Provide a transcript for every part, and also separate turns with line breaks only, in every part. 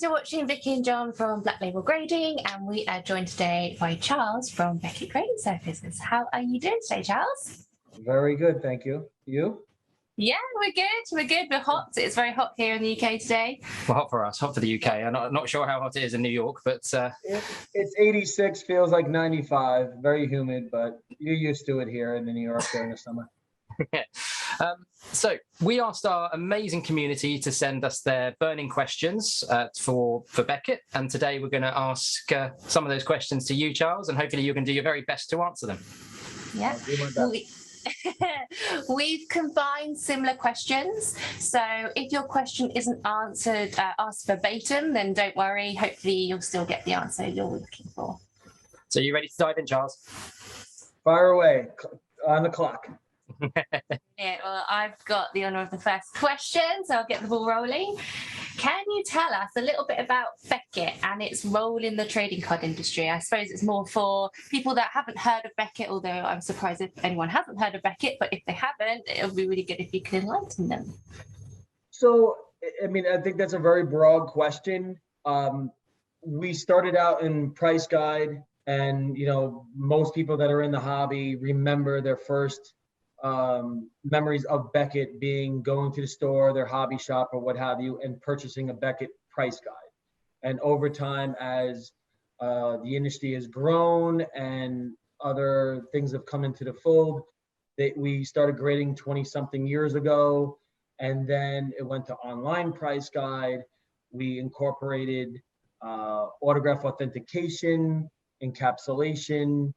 you're watching Vicky and John from Black Label Grading, and we are joined today by Charles from Beckett Grading Services. How are you doing today, Charles?
Very good, thank you. You?
Yeah, we're good. We're good. We're hot. It's very hot here in the UK today.
Well, hot for us, hot for the UK. I'm not sure how hot it is in New York, but
It's 86, feels like 95, very humid, but you're used to it here in New York during the summer.
So we asked our amazing community to send us their burning questions for Beckett, and today we're going to ask some of those questions to you, Charles, and hopefully you can do your very best to answer them.
Yeah. We've combined similar questions, so if your question isn't answered, asked verbatim, then don't worry. Hopefully you'll still get the answer you're looking for.
So you ready to dive in, Charles?
Fire away, on the clock.
Yeah, well, I've got the honour of the first question, so I'll get the ball rolling. Can you tell us a little bit about Beckett and its role in the trading card industry? I suppose it's more for people that haven't heard of Beckett, although I'm surprised if anyone hasn't heard of Beckett, but if they haven't, it'll be really good if you could enlighten them.
So, I mean, I think that's a very broad question. We started out in price guide, and, you know, most people that are in the hobby remember their first memories of Beckett being going to the store, their hobby shop or what have you, and purchasing a Beckett price guide. And over time, as the industry has grown and other things have come into the fold, we started grading 20-something years ago, and then it went to online price guide. We incorporated autograph authentication, encapsulation,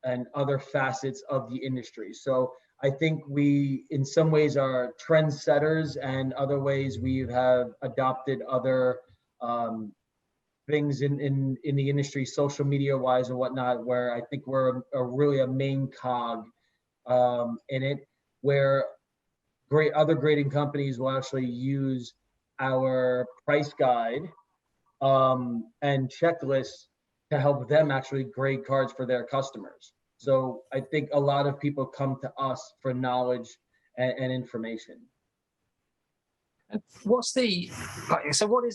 and other facets of the industry. So I think we, in some ways, are trendsetters, and other ways we have adopted other things in the industry, social media wise and whatnot, where I think we're really a main cog in it, where other grading companies will actually use our price guide and checklists to help them actually grade cards for their customers. So I think a lot of people come to us for knowledge and information.
What is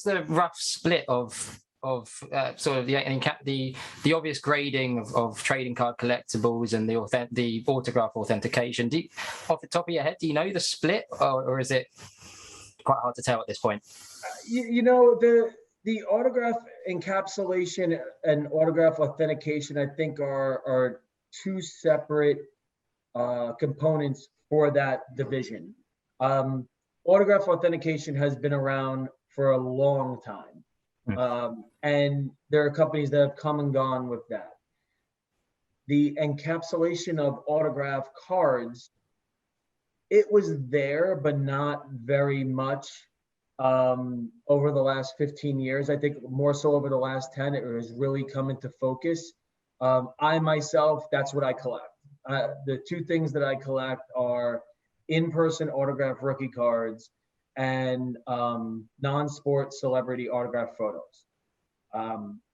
the rough split of sort of the obvious grading of trading card collectibles and the autograph authentication? Off the top of your head, do you know the split, or is it quite hard to tell at this point?
You know, the autograph encapsulation and autograph authentication, I think, are two separate components for that division. Autograph authentication has been around for a long time, and there are companies that have come and gone with that. The encapsulation of autograph cards, it was there, but not very much. Over the last 15 years, I think more so over the last 10, it has really come into focus. I myself, that's what I collect. The two things that I collect are in-person autograph rookie cards and non-sport celebrity autograph photos.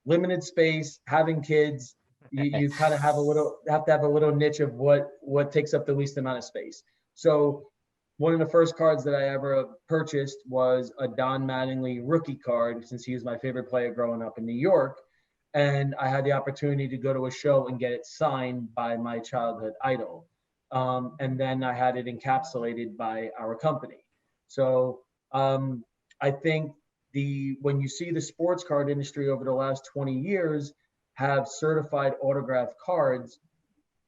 Limited space, having kids, you kind of have to have a little niche of what takes up the least amount of space. So one of the first cards that I ever purchased was a Don Mattingly rookie card, since he was my favorite player growing up in New York. And I had the opportunity to go to a show and get it signed by my childhood idol. And then I had it encapsulated by our company. So I think when you see the sports card industry over the last 20 years have certified autograph cards,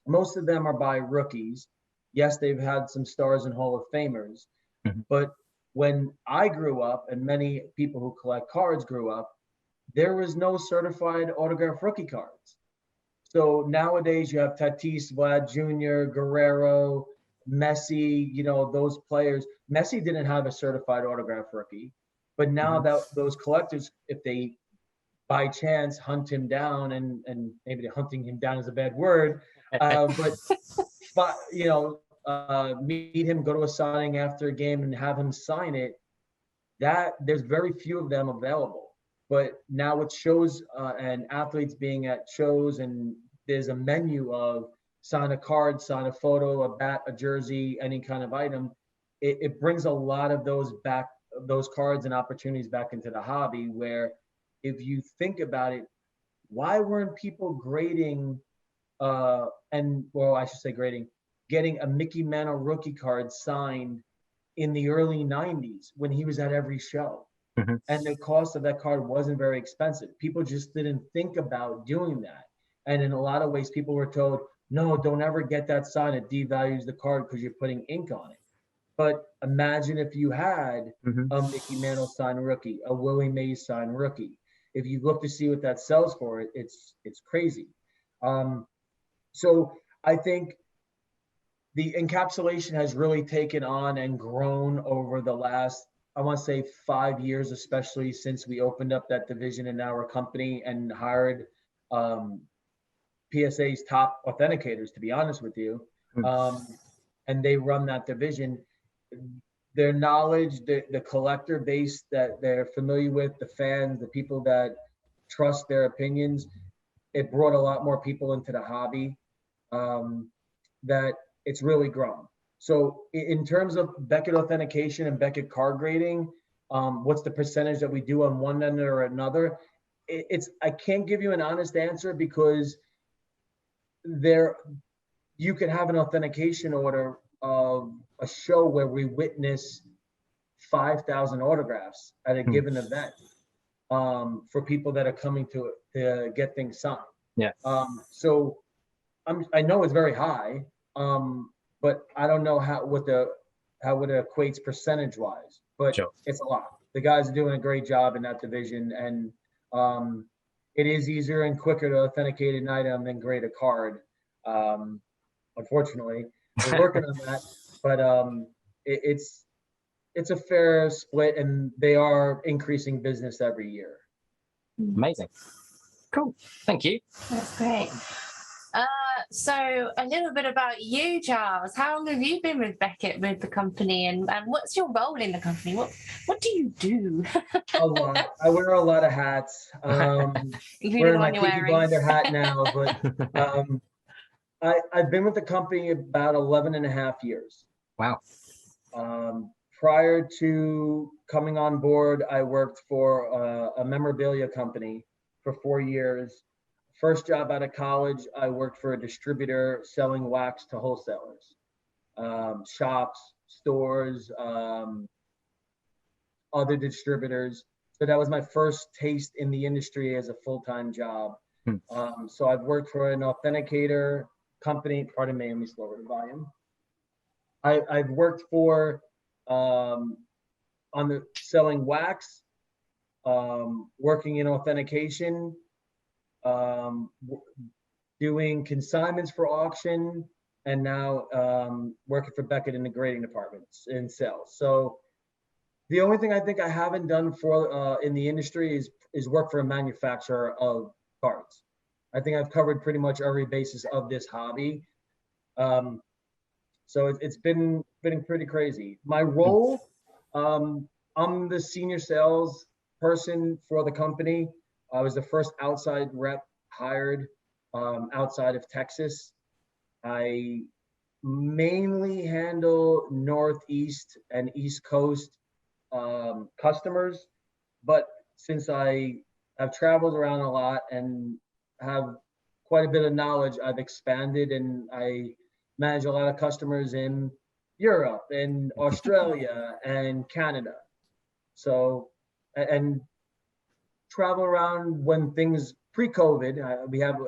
most of them are by rookies. Yes, they've had some stars and Hall of Famers, but when I grew up, and many people who collect cards grew up, there was no certified autograph rookie cards. So nowadays you have Tatis, Vlad Jr., Guerrero, Messi, you know, those players. Messi didn't have a certified autograph rookie, but now that those collectors, if they by chance hunt him down, and maybe hunting him down is a bad word, but you know, meet him, go to a signing after a game and have him sign it, that there's very few of them available. But now with shows and athletes being at shows, and there's a menu of sign a card, sign a photo, a bat, a jersey, any kind of item, it brings a lot of those back those cards and opportunities back into the hobby, where if you think about it, why weren't people grading I should say grading, getting a Mickey Mantle rookie card signed in the early 90s when he was at every show?
Mhm.
And the cost of that card wasn't very expensive. People just didn't think about doing that. And in a lot of ways, people were told, no, don't ever get that signed. It devalues the card because you're putting ink on it. But imagine if you had
Mhm.
a Mickey Mantle signed rookie, a Willie Mays signed rookie. If you look to see what that sells for, it's crazy. So I think the encapsulation has really taken on and grown over the last, I want to say 5 years, especially since we opened up that division in our company and hired PSA's top authenticators, to be honest with you. And they run that division. Their knowledge, the collector base that they're familiar with, the fans, the people that trust their opinions, it brought a lot more people into the hobby. That it's really grown. So in terms of Beckett authentication and Beckett card grading, what's the percentage that we do on one end or another? I can't give you an honest answer because you could have an authentication order of a show where we witness 5,000 autographs at a given event for people that are coming to get things signed.
Yeah.
So I know it's very high, but I don't know how it equates percentage wise, but
Sure.
It's a lot. The guys are doing a great job in that division, and it is easier and quicker to authenticate an item than grade a card. Unfortunately, we're working on that, but it's a fair split, and they are increasing business every year.
Amazing. Cool. Thank you.
That's great. So a little bit about you, Charles. How long have you been with Beckett, with the company, and what's your role in the company? What do you do?
A lot. I wear a lot of hats. Wearing my Peaky Blinder hat now, but I've been with the company about 11 and a half years.
Wow.
Prior to coming on board, I worked for a memorabilia company for 4 years. First job out of college, I worked for a distributor selling wax to wholesalers, shops, stores, other distributors. So that was my first taste in the industry as a full-time job. So I've worked for an authenticator company. Pardon me, let me slower the volume. I've worked for on the selling wax, working in authentication, doing consignments for auction, and now working for Beckett in the grading departments in sales. So the only thing I think I haven't done for in the industry is work for a manufacturer of cards. I think I've covered pretty much every basis of this hobby. So it's been pretty crazy. My role, I'm the senior sales person for the company. I was the first outside rep hired outside of Texas. I mainly handle Northeast and East Coast customers, but since I have traveled around a lot and have quite a bit of knowledge, I've expanded, and I manage a lot of customers in Europe and Australia and Canada. So, and travel around when things pre-COVID,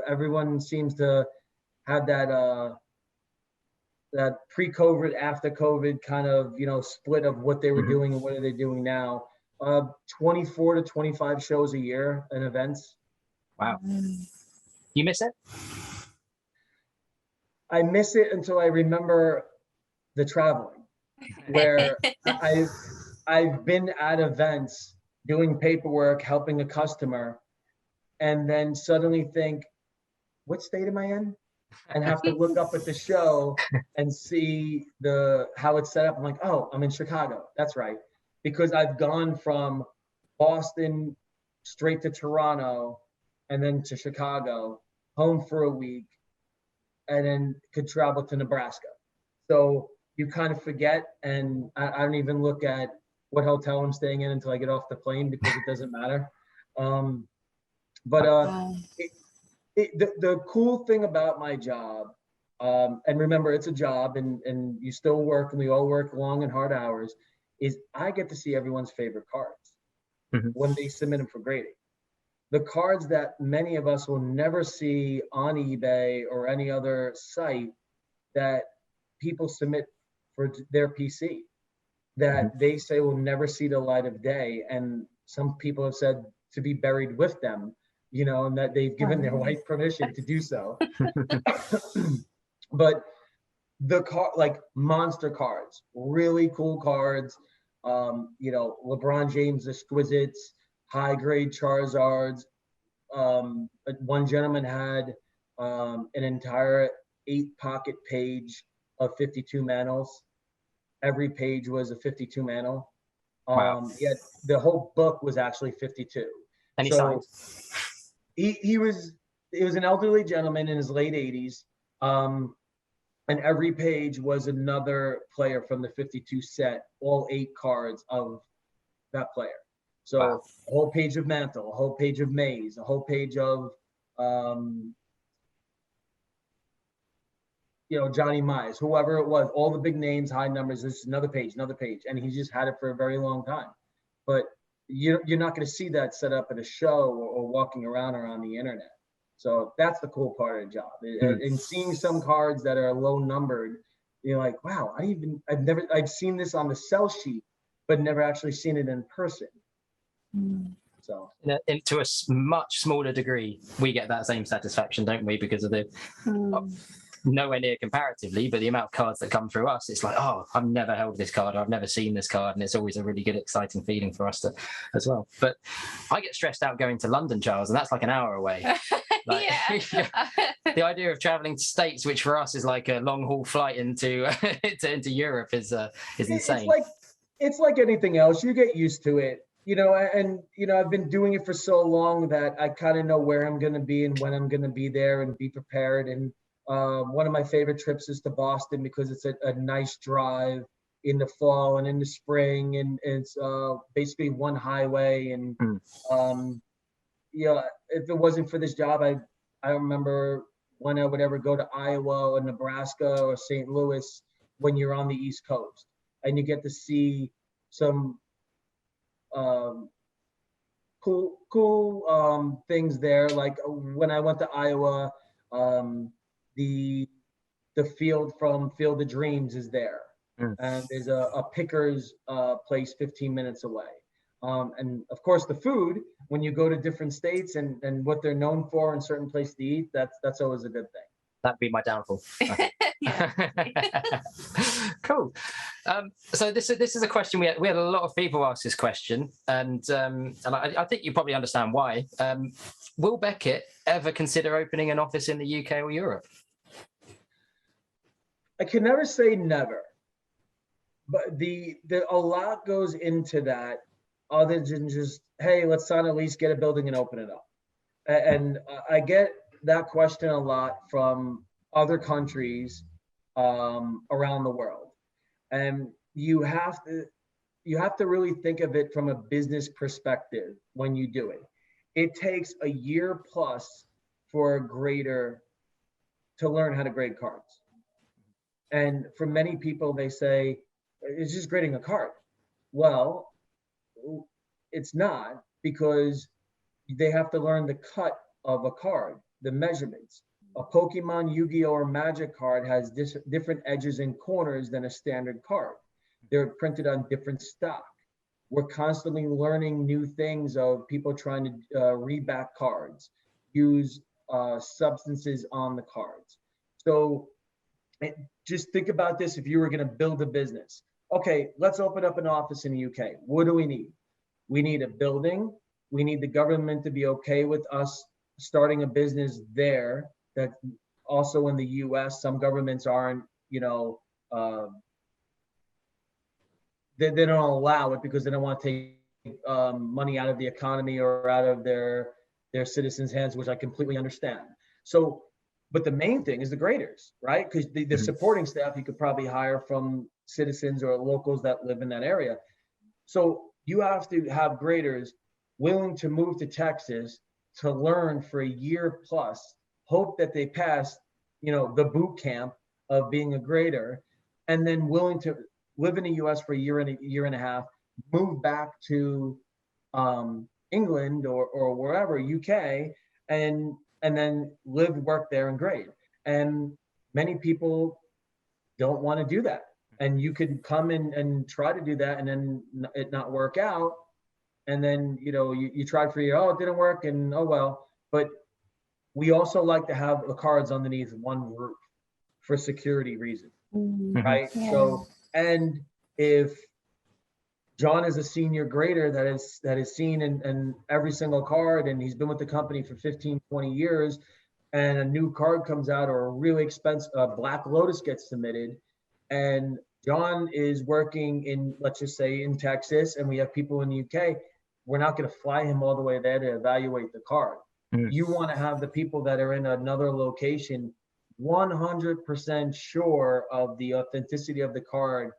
everyone seems to have that that pre-COVID, after COVID kind of, split of what they were doing and what are they doing now. 24 to 25 shows a year and events.
Wow. You miss it?
I miss it until I remember the traveling, where I've been at events doing paperwork, helping a customer, and then suddenly think, what state am I in? And have to look up at the show and see how it's set up. I'm like, oh, I'm in Chicago. That's right. Because I've gone from Boston straight to Toronto and then to Chicago, home for a week, and then could travel to Nebraska. So you kind of forget, and I don't even look at what hotel I'm staying in until I get off the plane because it doesn't matter. The cool thing about my job, and remember, it's a job, and you still work, and we all work long and hard hours, is I get to see everyone's favorite cards when they submit them for grading. The cards that many of us will never see on eBay or any other site that people submit for their PC, that they say will never see the light of day. And some people have said to be buried with them, you know, and that they've given their wife permission to do so. But the card, like monster cards, really cool cards, you know, LeBron James exquisites, high grade Charizards. One gentleman had an entire 8-pocket page of 52 manuals. Every page was a 52 manual.
Wow.
Yet the whole book was actually 52.
And
so he was an elderly gentleman in his late 80s. And every page was another player from the 52 set, all 8 cards of that player. So a whole page of Mantle, a whole page of Mays, a whole page of, you know, Johnny Mize, whoever it was, all the big names, high numbers, there's another page. And he just had it for a very long time. But you're not going to see that set up at a show or walking around or on the internet. So that's the cool part of the job. And seeing some cards that are low numbered, you're like, wow, I've seen this on the sell sheet, but never actually seen it in person. So
to a much smaller degree, we get that same satisfaction, don't we? Because of the nowhere near comparatively, but the amount of cards that come through us, it's like, oh, I've never held this card, or I've never seen this card, and it's always a really good, exciting feeling for us as well. But I get stressed out going to London, Charles, and that's like an hour away. Like, the idea of traveling to States, which for us is like a long haul flight into into Europe, is insane.
It's like anything else. You get used to it, you know. And you know, I've been doing it for so long that I kind of know where I'm going to be and when I'm going to be there, and be prepared. And one of my favorite trips is to Boston because it's a nice drive in the fall and in the spring, and it's basically one highway. And you know, if it wasn't for this job, I remember when I would ever go to Iowa or Nebraska or St. Louis when you're on the East Coast, and you get to see some cool things there. Like when I went to Iowa, the field from Field of Dreams is there, and there's a Pickers place 15 minutes away. And of course, the food, when you go to different states and what they're known for in certain places to eat, that's always a good thing.
That'd be my downfall. Cool. So this is a question we had a lot of people ask this question, and I think you probably understand why. Will Beckett ever consider opening an office in the UK or Europe?
I can never say never, but a lot goes into that, other than just, hey, let's sign a lease, get a building, and open it up. And I get that question a lot from other countries around the world, and you have to really think of it from a business perspective when you do it. It takes a year plus for a grader to learn how to grade cards. And for many people, they say, it's just grading a card. Well, it's not, because they have to learn the cut of a card, the measurements. A Pokemon, Yu-Gi-Oh, or Magic card has different edges and corners than a standard card. They're printed on different stock. We're constantly learning new things of people trying to reback cards, use substances on the cards. So just think about this. If you were going to build a business, okay, let's open up an office in the UK. What do we need? We need a building. We need the government to be okay with us starting a business there. That also in the US, some governments aren't, you know, they don't allow it because they don't want to take money out of the economy or out of their citizens' hands, which I completely understand. So, but the main thing is the graders, right? Because the supporting staff you could probably hire from citizens or locals that live in that area. So you have to have graders willing to move to Texas to learn for a year plus, hope that they pass, the boot camp of being a grader, and then willing to live in the US for a year and a half, move back to England or wherever, UK, and then live, work there and grade. And many people don't want to do that. And you could come in and try to do that and then it not work out. And then, you tried for a year, oh, it didn't work, and oh, well. But we also like to have the cards underneath one roof for security reasons, right?
Yeah.
So, and if John is a senior grader that is seen in every single card, and he's been with the company for 15, 20 years, and a new card comes out or a really expensive Black Lotus gets submitted, and John is working in, let's just say, in Texas, and we have people in the UK, we're not going to fly him all the way there to evaluate the card. You want to have the people that are in another location 100% sure of the authenticity of the card.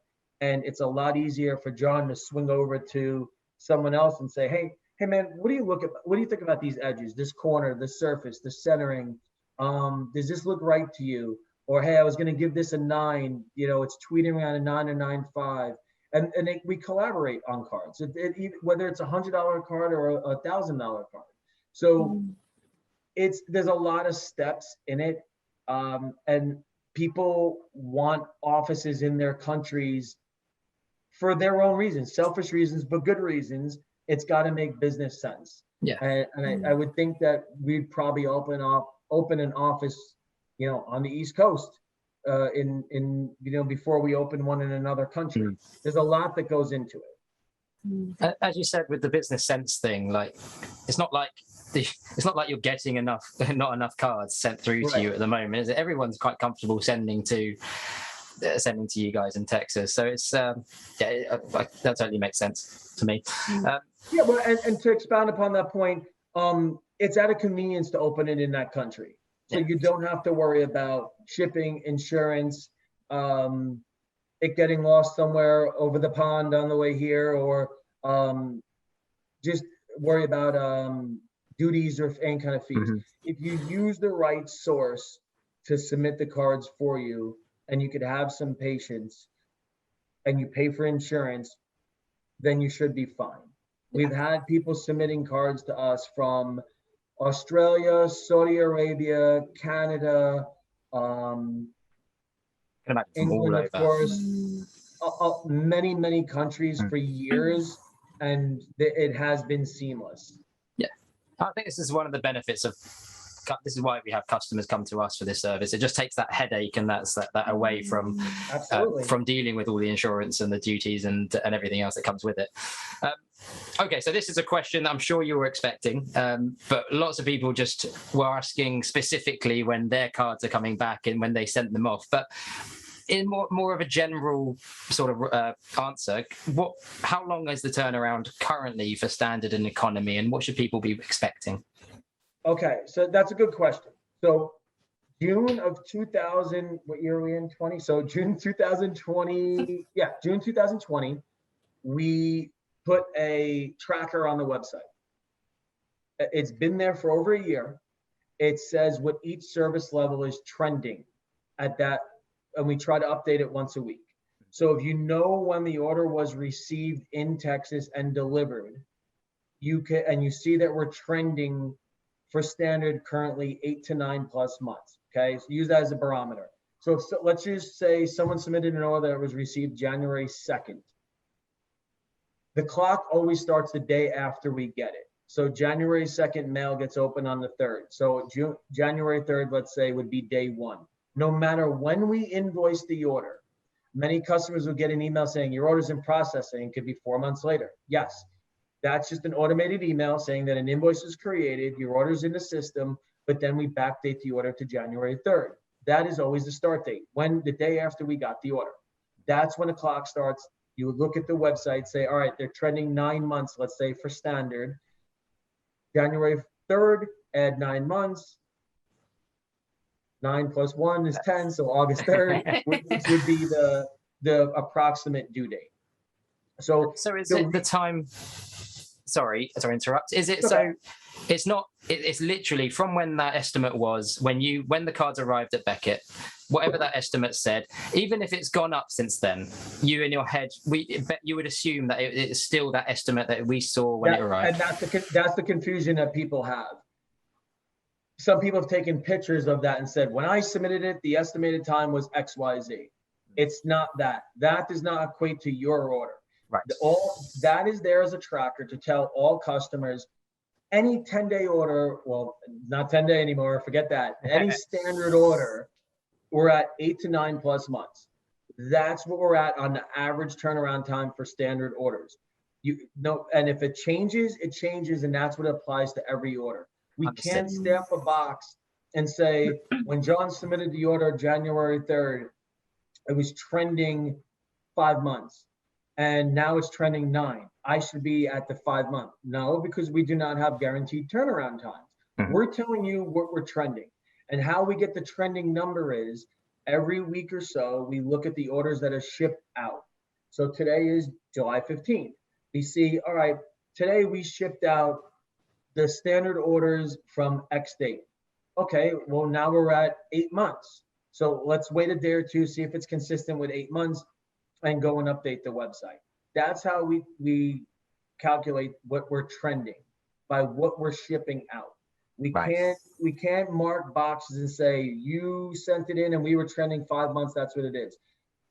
And it's a lot easier for John to swing over to someone else and say, hey man, what do you think about these edges, this corner, the surface, the centering? Does this look right to you? Or, hey, I was going to give this a 9, it's tweeting around a 9 or 9.5. And we collaborate on cards, whether it's $100 card or a $1,000 card. So there's a lot of steps in it. And people want offices in their countries for their own reasons, selfish reasons, but good reasons. It's got to make business sense.
Yeah.
And I would think that we'd probably open an office, on the East Coast, before we open one in another country. There's a lot that goes into it.
As you said with the business sense thing, like it's not like you're getting not enough cards sent through to you at the moment, is it? Everyone's quite comfortable sending to you guys in Texas, so it's that totally makes sense to me.
Well, and to expound upon that point, it's at a convenience to open it in that country, so you don't have to worry about shipping, insurance, it getting lost somewhere over the pond on the way here, or just worry about duties or any kind of fees. If you use the right source to submit the cards for you, and you could have some patience, and you pay for insurance, then you should be fine. We've had people submitting cards to us from Australia, Saudi Arabia, Canada, England, of course, many countries for years, and it has been seamless. Yeah,
I think this is one of the benefits of. This is why we have customers come to us for this service. It just takes that headache and that away from dealing with all the insurance and the duties and everything else that comes with it. Okay, so this is a question that I'm sure you were expecting, but lots of people just were asking specifically when their cards are coming back and when they sent them off. But in more of a general sort of answer, how long is the turnaround currently for standard and economy, and what should people be expecting?
Okay, so that's a good question. So June of 2000, what year are we in? 20? So June 2020, June 2020, we put a tracker on the website. It's been there for over a year. It says what each service level is trending at that, and we try to update it once a week. So if you know when the order was received in Texas and delivered, you see that we're trending for standard currently 8 to 9 plus months. Okay, so use that as a barometer. So let's just say someone submitted an order that was received January 2nd. The clock always starts the day after we get it. So January 2nd mail gets open on the 3rd. So January 3rd, let's say, would be day 1. No matter when we invoice the order, many customers will get an email saying your order's in processing. It could be 4 months later. Yes. That's just an automated email saying that an invoice is created, your order's in the system, but then we backdate the order to January 3rd. That is always the start date, the day after we got the order. That's when the clock starts. You would look at the website, say, all right, they're trending 9 months, let's say, for standard. January 3rd, add 9 months. 9 plus 1 is 10, so August 3rd, which would be the approximate due date. So,
So is
the
it the time? Sorry to interrupt. Is it
Okay.
so? It's not. It's literally from when that estimate was when the cards arrived at Beckett, whatever that estimate said. Even if it's gone up since then, you in your head, you would assume that it's still that estimate that we saw when it arrived.
And that's the confusion that people have. Some people have taken pictures of that and said, when I submitted it, the estimated time was XYZ. It's not that. That does not equate to your order.
Right.
All that is there as a tracker to tell all customers any 10-day order, well, not 10-day anymore, forget that. Any standard order, we're at 8 to 9 plus months. That's what we're at on the average turnaround time for standard orders. You know, and if it changes, it changes, and that's what applies to every order. We can't stamp a box and say, when John submitted the order January 3rd, it was trending 5 months, and now it's trending 9. I should be at the 5 month. No, because we do not have guaranteed turnaround times. We're telling you what we're trending, and how we get the trending number is every week or so, we look at the orders that are shipped out. So today is July 15th. We see, all right, today we shipped out the standard orders from X date. Okay, well, now we're at 8 months. So let's wait a day or two, see if it's consistent with 8 months, and go and update the website. That's how we calculate what we're trending, by what we're shipping out. We can't mark boxes and say, you sent it in and we were trending 5 months, that's what it is.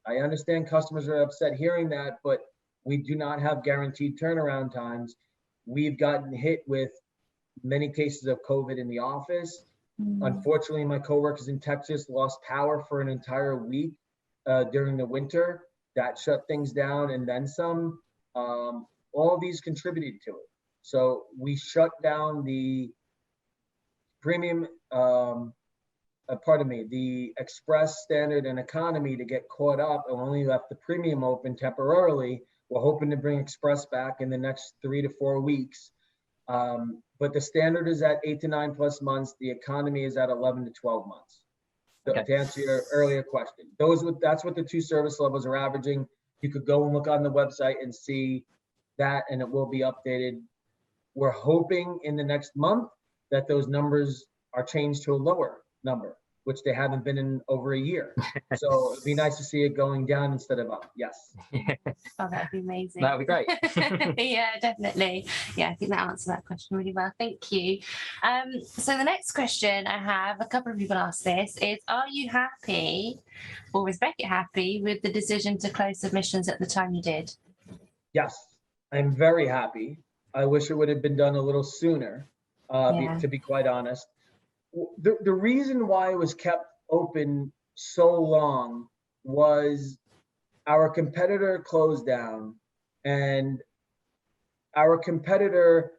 I understand customers are upset hearing that, but we do not have guaranteed turnaround times. We've gotten hit with many cases of COVID in the office. Unfortunately, my coworkers in Texas lost power for an entire week during the winter. That shut things down, and then some. All these contributed to it. So we shut down the premium, the express, standard, and economy to get caught up, and only left the premium open temporarily. We're hoping to bring express back in the next 3 to 4 weeks. But the standard is at 8 to 9 plus months. The economy is at 11 to 12 months. Okay. To answer your earlier question, that's what the 2 service levels are averaging. You could go and look on the website and see that, and it will be updated. We're hoping in the next month that those numbers are changed to a lower number, which they haven't been in over a year. So it'd be nice to see it going down instead of up. Yes.
Oh, that'd be amazing.
That'd be great.
Yeah, definitely. Yeah, I think that answers that question really well. Thank you. So the next question I have, a couple of people asked this, is are you happy, or was Beckett happy with the decision to close submissions at the time you did?
Yes, I'm very happy. I wish it would have been done a little sooner, to be quite honest. The reason why it was kept open so long was our competitor closed down, and our competitor,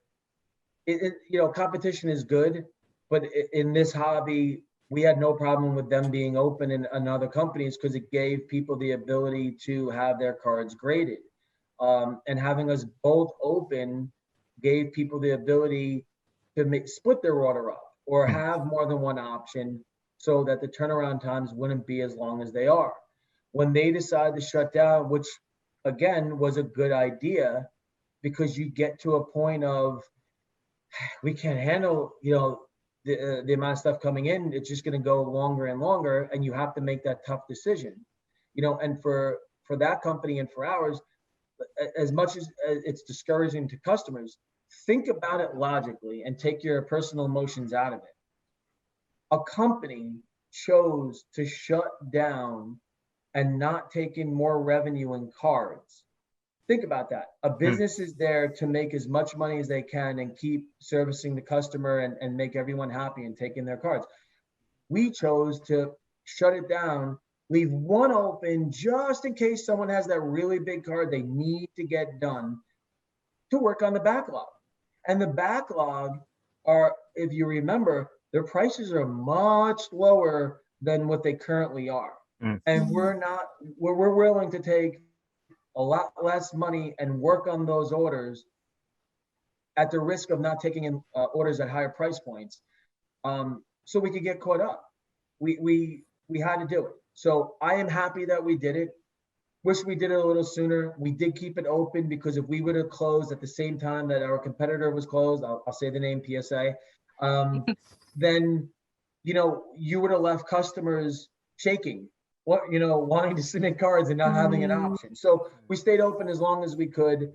competition is good, but in this hobby, we had no problem with them being open in other companies because it gave people the ability to have their cards graded. And having us both open gave people the ability to split their order up or have more than one option so that the turnaround times wouldn't be as long as they are. When they decided to shut down, which again was a good idea, because you get to a point of, we can't handle, the amount of stuff coming in, it's just going to go longer and longer, and you have to make that tough decision, and for that company and for ours, as much as it's discouraging to customers, think about it logically and take your personal emotions out of it. A company chose to shut down and not take in more revenue in cards. Think about that. A business is there to make as much money as they can and keep servicing the customer and make everyone happy and take in their cards. We chose to shut it down, leave one open just in case someone has that really big card they need to get done to work on the backlog. And the backlog are, if you remember, their prices are much lower than what they currently are. And we're willing to take a lot less money and work on those orders at the risk of not taking in orders at higher price points, so we could get caught up. We had to do it. So I am happy that we did it. Wish we did it a little sooner. We did keep it open because if we would have closed at the same time that our competitor was closed, I'll say the name PSA, then, you know, you would have left customers shaking, wanting to submit cards and not having an option. So we stayed open as long as we could.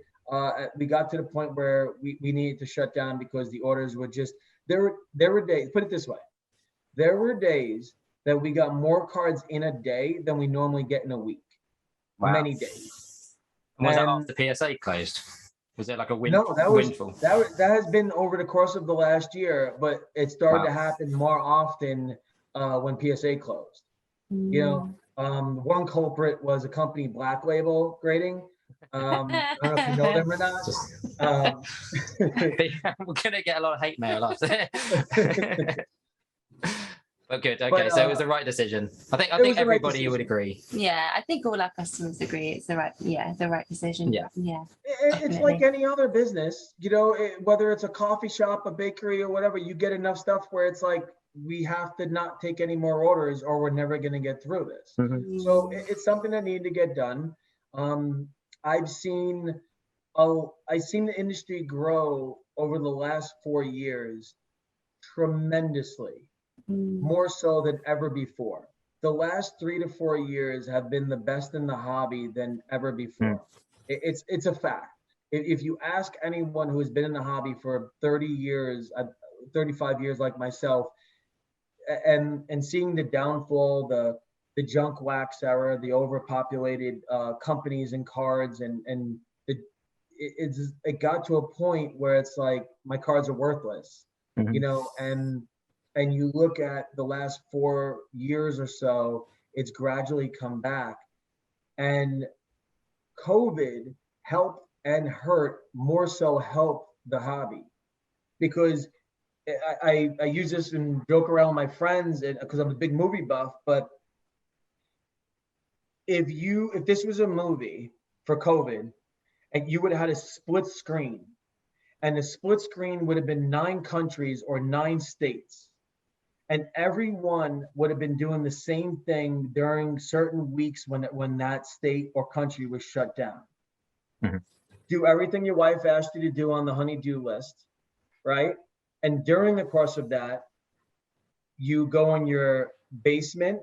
We got to the point where we needed to shut down because the orders were just, there were days, put it this way, there were days that we got more cards in a day than we normally get in a week.
Wow.
Many days.
Was that after PSA closed? Was it like a
windfall? That has been over the course of the last year, but it started to happen more often when PSA closed. You know, one culprit was a company, Black Label Grading. I don't know if you know them or not.
We're gonna get a lot of hate mail after. But good. Okay, so it was the right decision. I think everybody would agree.
Yeah, I think all our customers agree it's the right decision.
Yeah.
It's like any other business, you know, whether it's a coffee shop, a bakery, or whatever. You get enough stuff where it's like we have to not take any more orders, or we're never going to get through this. So it's something that needed to get done. I've seen the industry grow over the last 4 years tremendously. More so than ever before. The last 3 to 4 years have been the best in the hobby than ever before. It's a fact. If you ask anyone who has been in the hobby for 30 years, 35 years like myself, and seeing the downfall, the junk wax era, the overpopulated companies and cards, and it got to a point where it's like my cards are worthless, you know, and you look at the last 4 years or so, it's gradually come back. And COVID helped and hurt, more so helped the hobby. Because I use this and joke around with my friends because I'm a big movie buff, but if this was a movie for COVID and you would have had a split screen, and the split screen would have been 9 countries or 9 states, and everyone would have been doing the same thing during certain weeks when that state or country was shut down. Do everything your wife asked you to do on the honey-do list, right? And during the course of that, you go in your basement,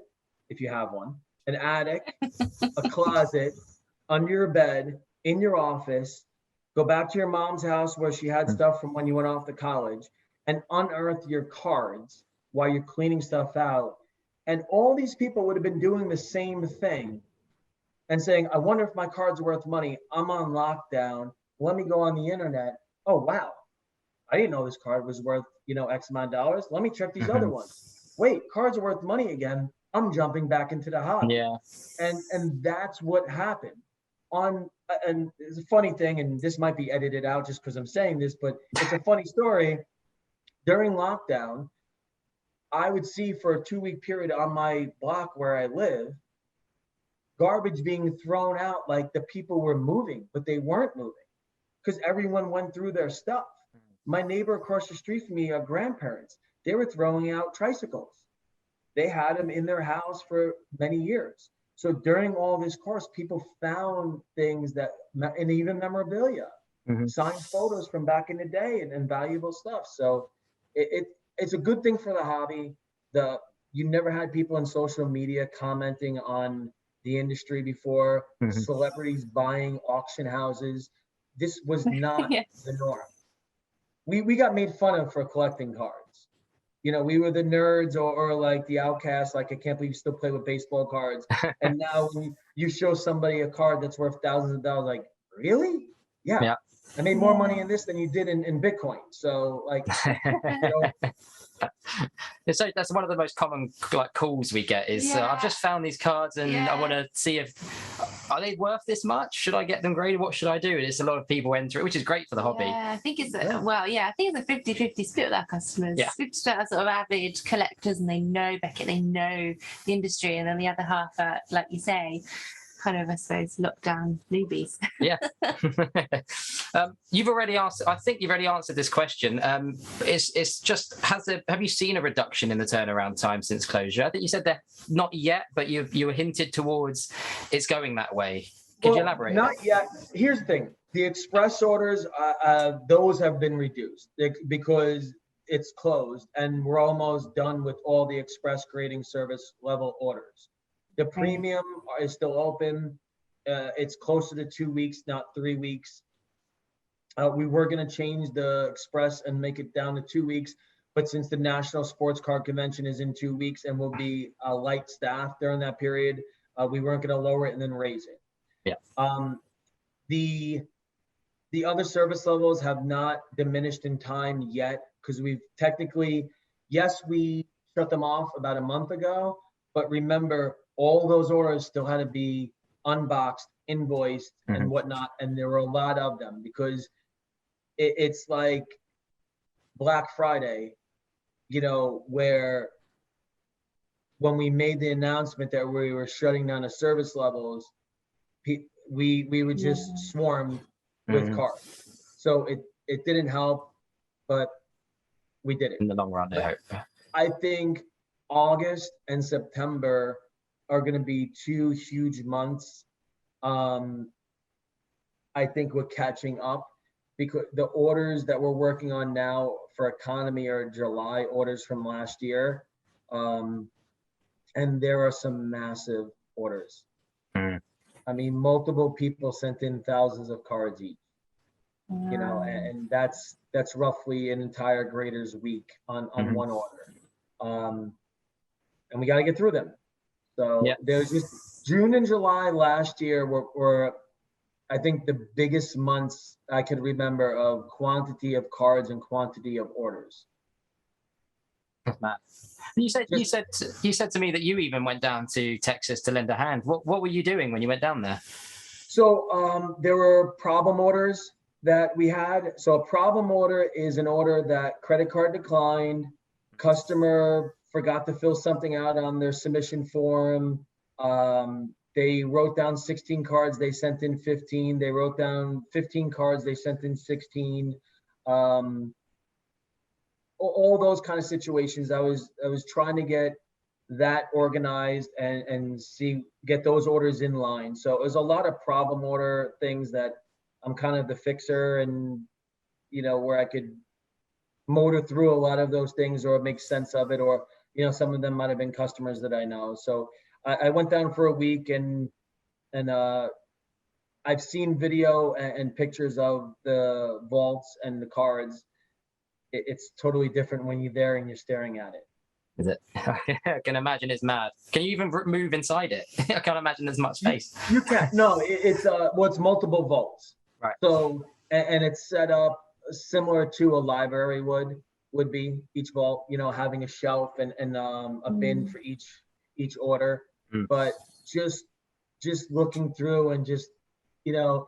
if you have one, an attic, a closet, under your bed, in your office, go back to your mom's house where she had stuff from when you went off to college, and unearth your cards while you're cleaning stuff out. And all these people would have been doing the same thing and saying, I wonder if my card's worth money. I'm on lockdown. Let me go on the internet. Oh, wow. I didn't know this card was worth, X amount of dollars. Let me check these other ones. Wait, cards are worth money again. I'm jumping back into the hobby.
Yeah.
And that's what happened. And it's a funny thing, and this might be edited out just because I'm saying this, but it's a funny story. During lockdown, I would see for a 2-week period on my block where I live, garbage being thrown out like the people were moving, but they weren't moving because everyone went through their stuff. My neighbor across the street from me, grandparents, they were throwing out tricycles. They had them in their house for many years. So during all this course, people found things and even memorabilia, signed photos from back in the day and valuable stuff. So it's a good thing for the hobby. You never had people in social media commenting on the industry before, celebrities buying auction houses. This was not the norm. We got made fun of for collecting cards. We were the nerds or like the outcasts, like I can't believe you still play with baseball cards. And now when you show somebody a card that's worth thousands of dollars, like, really? Yeah. I made more money in this than you did in Bitcoin. So like,
So that's one of the most common calls we get is I've just found these cards and I want to see if are they worth this much? Should I get them graded? What should I do? And it's a lot of people enter it, which is great for the hobby.
Yeah, I think it's a 50-50 split with our customers. 50% are sort of avid collectors and they know Beckett, they know the industry, and then the other half are, like you say, kind of, I suppose, lockdown newbies.
Yeah. You've already asked. I think you've already answered this question. It's just have you seen a reduction in the turnaround time since closure? I think you said that not yet, but you were hinted towards it's going that way. Could you elaborate?
Not yet. Here's the thing: the express orders, those have been reduced because it's closed, and we're almost done with all the express grading service level orders. The premium is still open. It's closer to 2 weeks, not 3 weeks. We were going to change the express and make it down to 2 weeks, but since the National Sports Card Convention is in 2 weeks and we'll be light staff during that period, we weren't going to lower it and then raise it.
Yeah.
The other service levels have not diminished in time yet because we've technically, yes, we shut them off about a month ago, but remember, all those orders still had to be unboxed, invoiced, and whatnot, and there were a lot of them because it's like Black Friday, you know, where when we made the announcement that we were shutting down the service levels, we were just swarmed with cars. So it didn't help, but we did it.
In the long run, I hope.
I think August and September are going to be 2 huge months. I think we're catching up because the orders that we're working on now for economy are July orders from last year. And there are some massive orders. I mean, multiple people sent in thousands of cards each, you know, and that's roughly an entire grader's week on one order. And we got to get through them. So there's just June and July last year were I think the biggest months I could remember of quantity of cards and quantity of orders.
Matt, you said to me that you even went down to Texas to lend a hand. What were you doing when you went down there?
So there were problem orders that we had. So a problem order is an order that credit card declined, customer forgot to fill something out on their submission form. They wrote down 16 cards, they sent in 15. They wrote down 15 cards, they sent in 16. All those kind of situations. I was trying to get that organized and get those orders in line. So it was a lot of problem order things that I'm kind of the fixer, and you know, where I could motor through a lot of those things or make sense of it, or you know, some of them might have been customers that I know. So I went down for a week, and I've seen video and pictures of the vaults and the cards. It's totally different when you're there and you're staring at it.
Is it? I can imagine it's mad. Can you even move inside it? I can't imagine there's much space.
You can't. No, it's multiple vaults.
Right.
So and it's set up similar to a library would be, each vault, you know, having a shelf and a bin for each order. But just looking through and just, you know,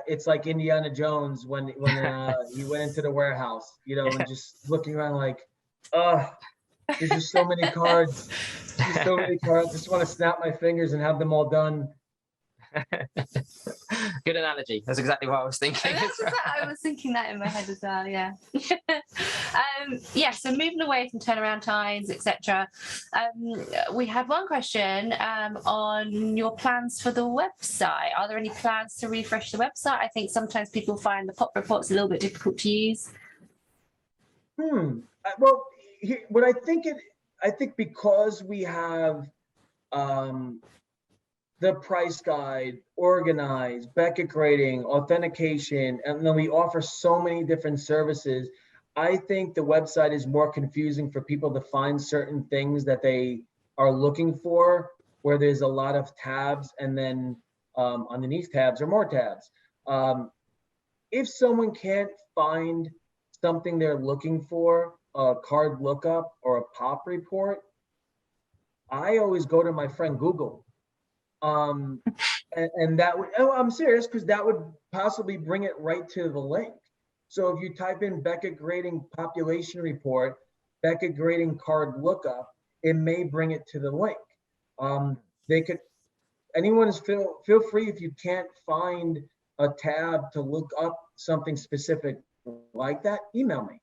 it's like Indiana Jones when he went into the warehouse, you know, and just looking around like, there's just so many cards. Just so many cards. Just want to snap my fingers and have them all done.
Good analogy. That's exactly what I was thinking.
I was thinking that in my head as well. Yeah. So moving away from turnaround times, etc. We had one question on your plans for the website. Are there any plans to refresh the website? I think sometimes people find the pop reports a little bit difficult to use.
Well, what I think because we have the price guide, organized, Beckett grading, authentication, and then we offer so many different services. I think the website is more confusing for people to find certain things that they are looking for, where there's a lot of tabs, and then underneath tabs are more tabs. If someone can't find something they're looking for, a card lookup or a pop report, I always go to my friend Google. And that would, I'm serious, because that would possibly bring it right to the link. So if you type in Beckett Grading Population Report, Beckett Grading Card Lookup, it may bring it to the link. Anyone feel free, if you can't find a tab to look up something specific like that, email me.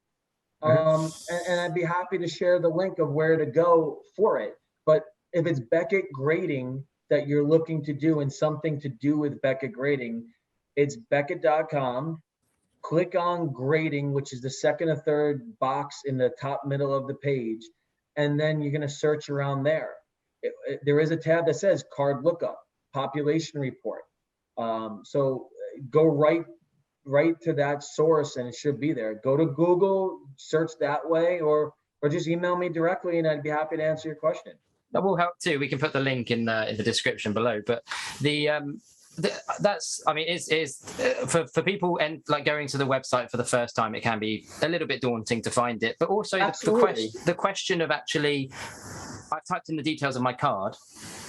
Mhm.
And I'd be happy to share the link of where to go for it. But if it's Beckett Grading that you're looking to do and something to do with Beckett Grading, it's Beckett.com. Click on grading, which is the second or third box in the top middle of the page. And then you're going to search around there. There is a tab that says card lookup, population report. So go right to that source and it should be there. Go to Google, search that way, or just email me directly and I'd be happy to answer your question.
That will help too. We can put the link in the description below. But that's, I mean, is for people and like going to the website for the first time, it can be a little bit daunting to find it. But also the question of actually, I've typed in the details of my card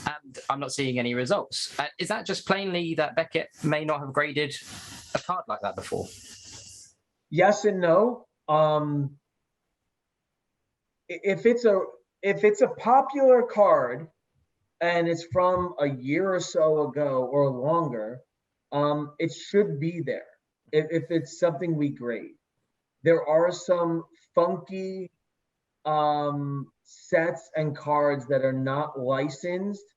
and I'm not seeing any results. Is that just plainly that Beckett may not have graded a card like that before?
Yes and no. If it's a popular card and it's from a year or so ago or longer, it should be there. If it's something we grade, there are some funky sets and cards that are not licensed,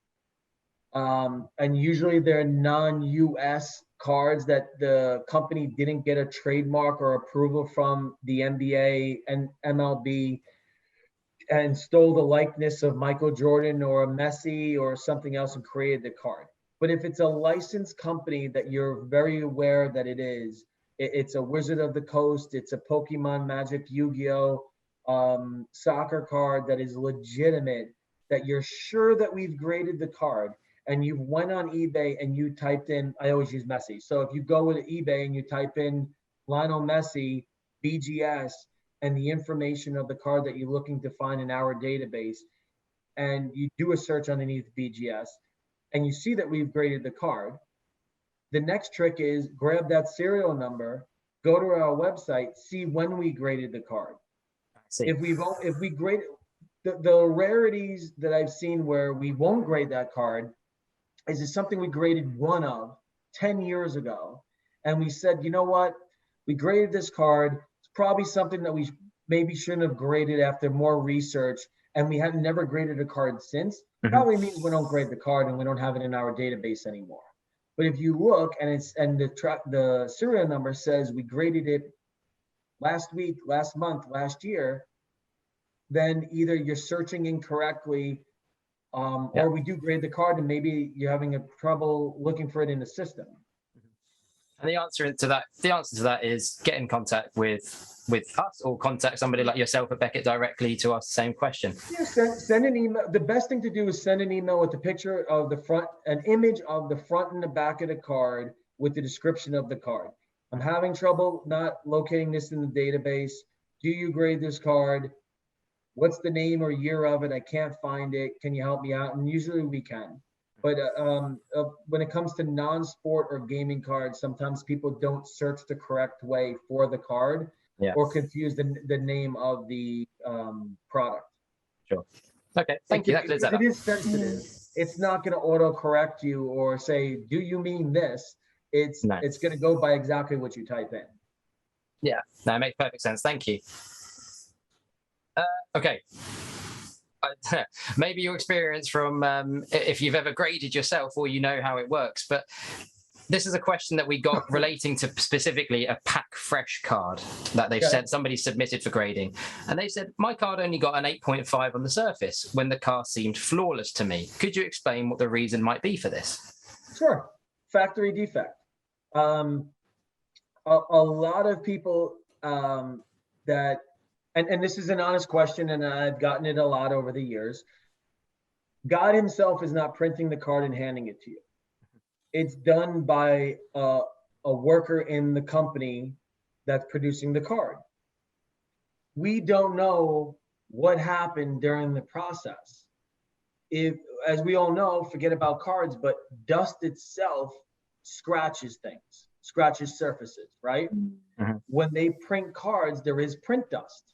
and usually they're non-US cards that the company didn't get a trademark or approval from the NBA and MLB and stole the likeness of Michael Jordan or Messi or something else and created the card. But if it's a licensed company that you're very aware that it is, it's a Wizard of the Coast, it's a Pokemon, Magic, Yu-Gi-Oh, soccer card that is legitimate, that you're sure that we've graded the card, and you went on eBay and you typed in, I always use Messi. So if you go to eBay and you type in Lionel Messi, BGS, and the information of the card that you're looking to find in our database, and you do a search underneath BGS, and you see that we've graded the card, the next trick is grab that serial number, go to our website, see when we graded the card. If we grade, the rarities that I've seen where we won't grade that card is it something we graded one of 10 years ago. And we said, you know what? We graded this card. It's probably something that we maybe shouldn't have graded after more research. And we have never graded a card since.
Mm-hmm.
Probably means we don't grade the card and we don't have it in our database anymore. But if you look and the serial number says we graded it last week, last month, last year, then either you're searching incorrectly, or we do grade the card and maybe you're having a trouble looking for it in the system.
And the answer to that is get in contact with us or contact somebody like yourself at Beckett directly to ask the same question.
Yeah, send an email. The best thing to do is send an email with a picture of the front, an image of the front and the back of the card with the description of the card. I'm having trouble not locating this in the database. Do you grade this card? What's the name or year of it? I can't find it. Can you help me out? And usually we can. But when it comes to non-sport or gaming cards, sometimes people don't search the correct way for the card or confuse the name of the product.
Sure. Okay, thank you.
It is sensitive. It's not going to auto-correct you or say, do you mean this? It's going to go by exactly what you type in.
Yeah, that makes perfect sense. Thank you. Okay. Maybe your experience from if you've ever graded yourself or you know how it works, but this is a question that we got relating to specifically a pack fresh card that they've said somebody submitted for grading, and they said my card only got an 8.5 on the surface when the car seemed flawless to me. Could you explain what the reason might be for this?
Sure. Factory defect. A lot of people that and this is an honest question, and I've gotten it a lot over the years. God himself is not printing the card and handing it to you. It's done by a worker in the company that's producing the card. We don't know what happened during the process. If, as we all know, forget about cards, but dust itself scratches things, scratches surfaces, right? Mm-hmm. When they print cards, there is print dust.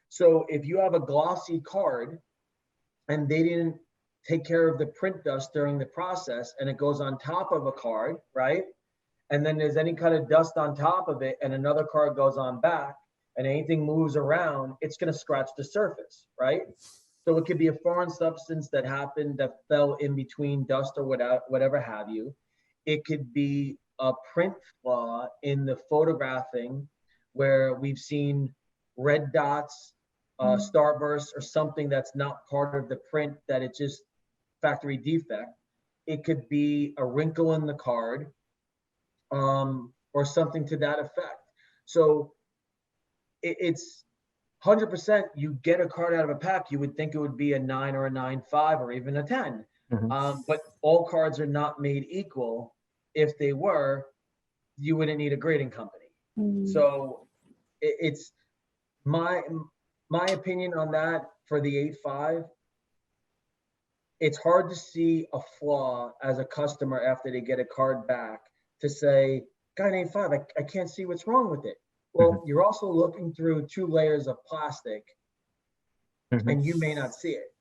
So if you have a glossy card and they didn't take care of the print dust during the process and it goes on top of a card, right? and then there's any kind of dust on top of it and another card goes on back and anything moves around, it's going to scratch the surface, right? So it could be a foreign substance that happened that fell in between dust or whatever have you. It could be a print flaw in the photographing where we've seen red dots, starbursts, or something that's not part of the print, that it's just factory defect. It could be a wrinkle in the card, or something to that effect. So it's 100%. You get a card out of a pack, you would think it would be a 9 or a 9.5 or even a 10. But all cards are not made equal. If they were, you wouldn't need a grading company. So it's my opinion on that for the 8.5. It's hard to see a flaw as a customer after they get a card back to say, got an 8.5, I can't see what's wrong with it. Well, you're also looking through 2 layers of plastic and you may not see it.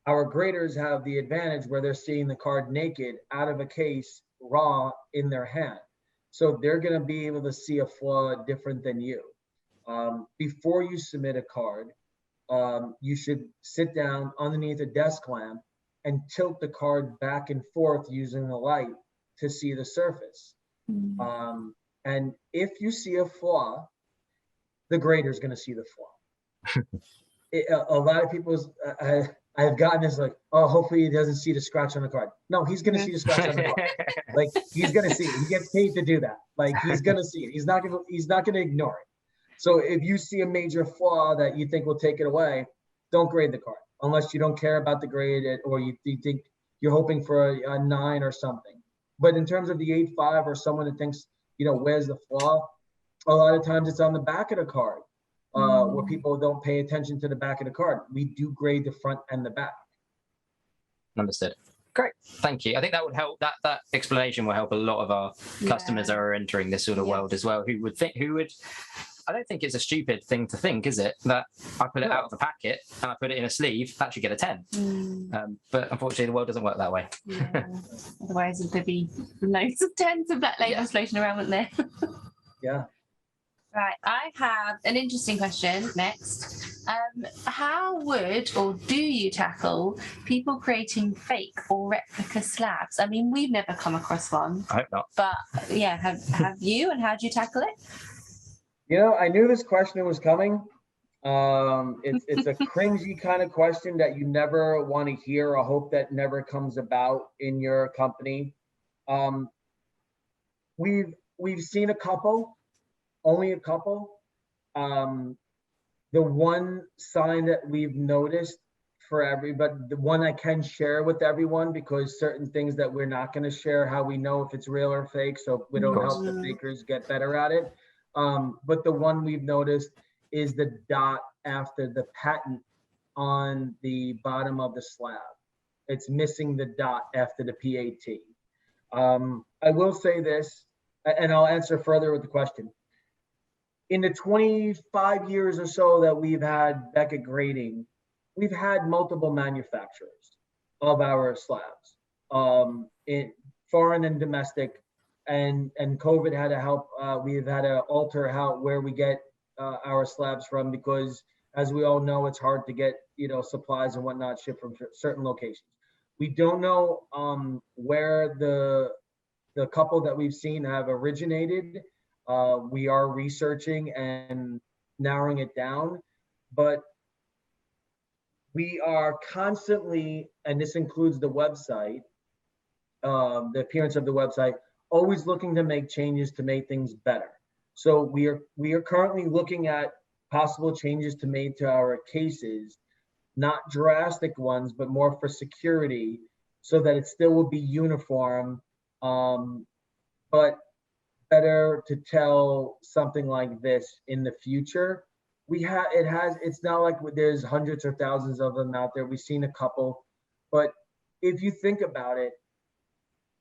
Our graders have the advantage where they're seeing the card naked out of a case, raw in their hand. So they're going to be able to see a flaw different than you. Before you submit a card, you should sit down underneath a desk lamp and tilt the card back and forth using the light to see the surface. And if you see a flaw, the grader is going to see the flaw. A lot of people, I've gotten this like, oh, hopefully he doesn't see the scratch on the card. No, he's going to see the scratch on the card. Like, he's going to see it. He gets paid to do that. Like, he's going to see it. He's not going to ignore it. So if you see a major flaw that you think will take it away, don't grade the card unless you don't care about the grade, or you think you're hoping for a 9 or something. But in terms of the 8.5 or someone that thinks, where's the flaw? A lot of times it's on the back of the card, where people don't pay attention to the back of the card. We do grade the front and the back.
Understood. Great, thank you. I think that would help. That explanation will help a lot of our customers that are entering this sort of world as well. I don't think it's a stupid thing to think, is it? That I pull it out of the packet and I put it in a sleeve, that should get a 10. But unfortunately, the world doesn't work that way.
Otherwise, there'd be loads of 10s of black labels floating around, wouldn't there? Right, I have an interesting question next. How would or do you tackle people creating fake or replica slabs? I mean, we've never come across one.
I hope not.
But yeah, have you, and how do you tackle it?
I knew this question was coming. It's a cringy kind of question that you never want to hear. I hope that never comes about in your company. We've seen a couple. Only a couple. The one sign that we've noticed for everybody, the one I can share with everyone, because certain things that we're not going to share, how we know if it's real or fake, so we don't help the fakers get better at it. But the one we've noticed is the dot after the patent on the bottom of the slab. It's missing the dot after the PAT. I will say this, and I'll answer further with the question. In the 25 years or so that we've had Beckett Grading, we've had multiple manufacturers of our slabs, in foreign and domestic, and COVID had to help. We've had to alter where we get our slabs from, because as we all know, it's hard to get supplies and whatnot shipped from certain locations. We don't know where the couple that we've seen have originated. We are researching and narrowing it down, but we are constantly, and this includes the website, the appearance of the website, always looking to make changes to make things better. So we are currently looking at possible changes to make to our cases, not drastic ones, but more for security, so that it still will be uniform, but better to tell something like this in the future. It's not like there's hundreds or thousands of them out there. We've seen a couple, but if you think about it,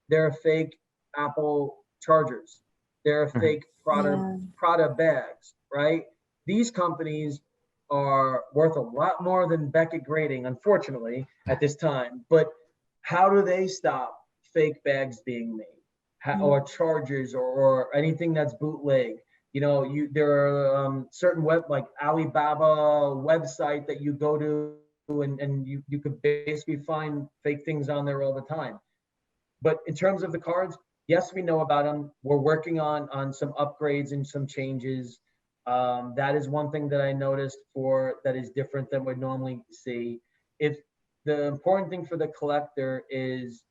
there are fake Apple chargers. There are fake Prada bags, right? These companies are worth a lot more than Beckett Grading, unfortunately, at this time. But how do they stop fake bags being made? or chargers or anything that's bootleg. You know, there are certain like Alibaba website that you go to and you could basically find fake things on there all the time. But in terms of the cards, yes, we know about them. We're working on some upgrades and some changes. That is one thing that I noticed that is different than we normally see. If the important thing for the collector is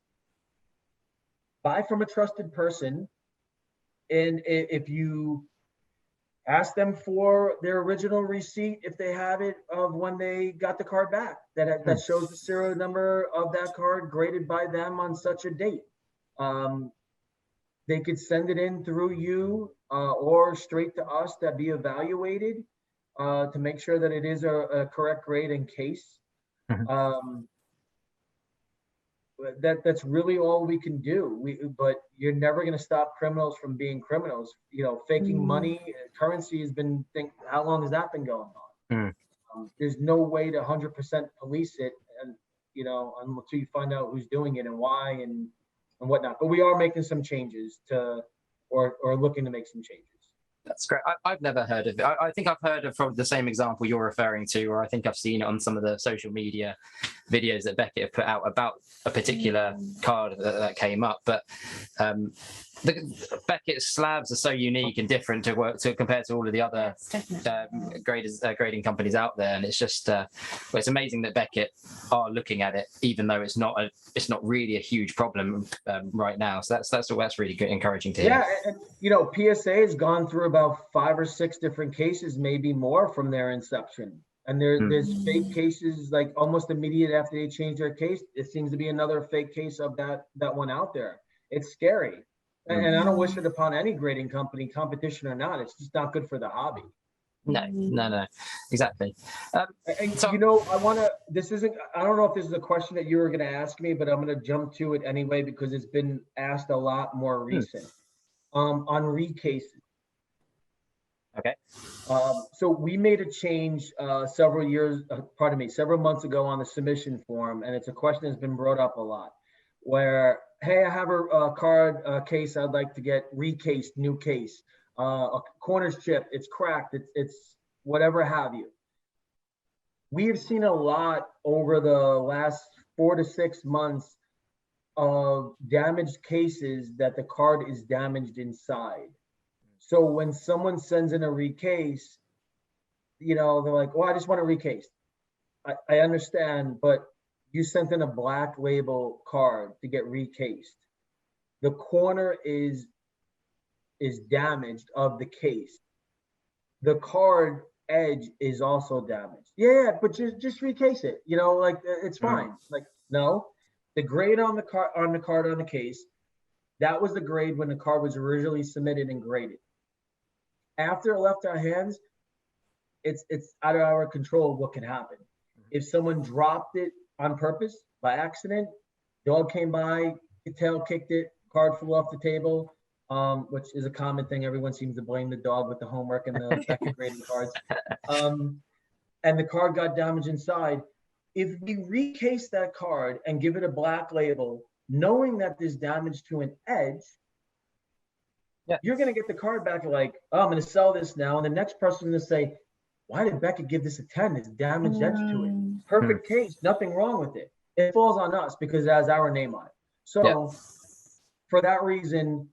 buy from a trusted person, and if you ask them for their original receipt, if they have it, of when they got the card back, that shows the serial number of that card graded by them on such a date. They could send it in through you or straight to us that be evaluated to make sure that it is a correct grade in case. That's really all we can do. But you're never going to stop criminals from being criminals. You know, faking money, currency has been. How long has that been going on? There's no way to 100% police it, and you know, until you find out who's doing it and why and whatnot. But we are making some changes or looking to make some changes.
That's great. I've never heard of it. I think I've heard of from the same example you're referring to, or I think I've seen it on some of the social media videos that Beckett have put out about a particular card that came up. But the Beckett's slabs are so unique and different to compared to all of the other grading companies out there, and it's just it's amazing that Beckett are looking at it, even though it's not really a huge problem right now. So that's really good, encouraging to hear.
Yeah, and you know, PSA has gone through about 5 or 6 different cases, maybe more, from their inception. And there's fake cases, like almost immediate after they change their case, it seems to be another fake case of that one out there. It's scary. And I don't wish it upon any grading company, competition or not. It's just not good for the hobby.
No, exactly.
You know, I don't know if this is a question that you were going to ask me, but I'm going to jump to it anyway because it's been asked a lot more recent. On recases.
Okay.
So we made a change several months ago on the submission form, and it's a question that's been brought up a lot. Where, hey, I have a card case I'd like to get recased, new case. A corner's chipped, it's cracked, it's whatever have you. We have seen a lot over the last 4 to 6 months of damaged cases that the card is damaged inside. So when someone sends in a recase, you know, they're like, well, I just want a recase. I understand, but you sent in a black label card to get recased. The corner is damaged of the case. The card edge is also damaged. Yeah, but just recase it. You know, like it's fine. Like, no, the grade on the card on the case, that was the grade when the card was originally submitted and graded. After it left our hands, it's out of our control what can happen. If someone dropped it on purpose by accident, dog came by, tail kicked it, card flew off the table, which is a common thing. Everyone seems to blame the dog with the homework and the Beckett grading cards. And the card got damaged inside. If we recase that card and give it a black label, knowing that there's damage to an edge, you're going to get the card back like, oh, I'm going to sell this now. And the next person is going to say, why did Beckett give this a 10? There's damaged edge to it. Perfect case, nothing wrong with it. It falls on us because it has our name on it. So for that reason,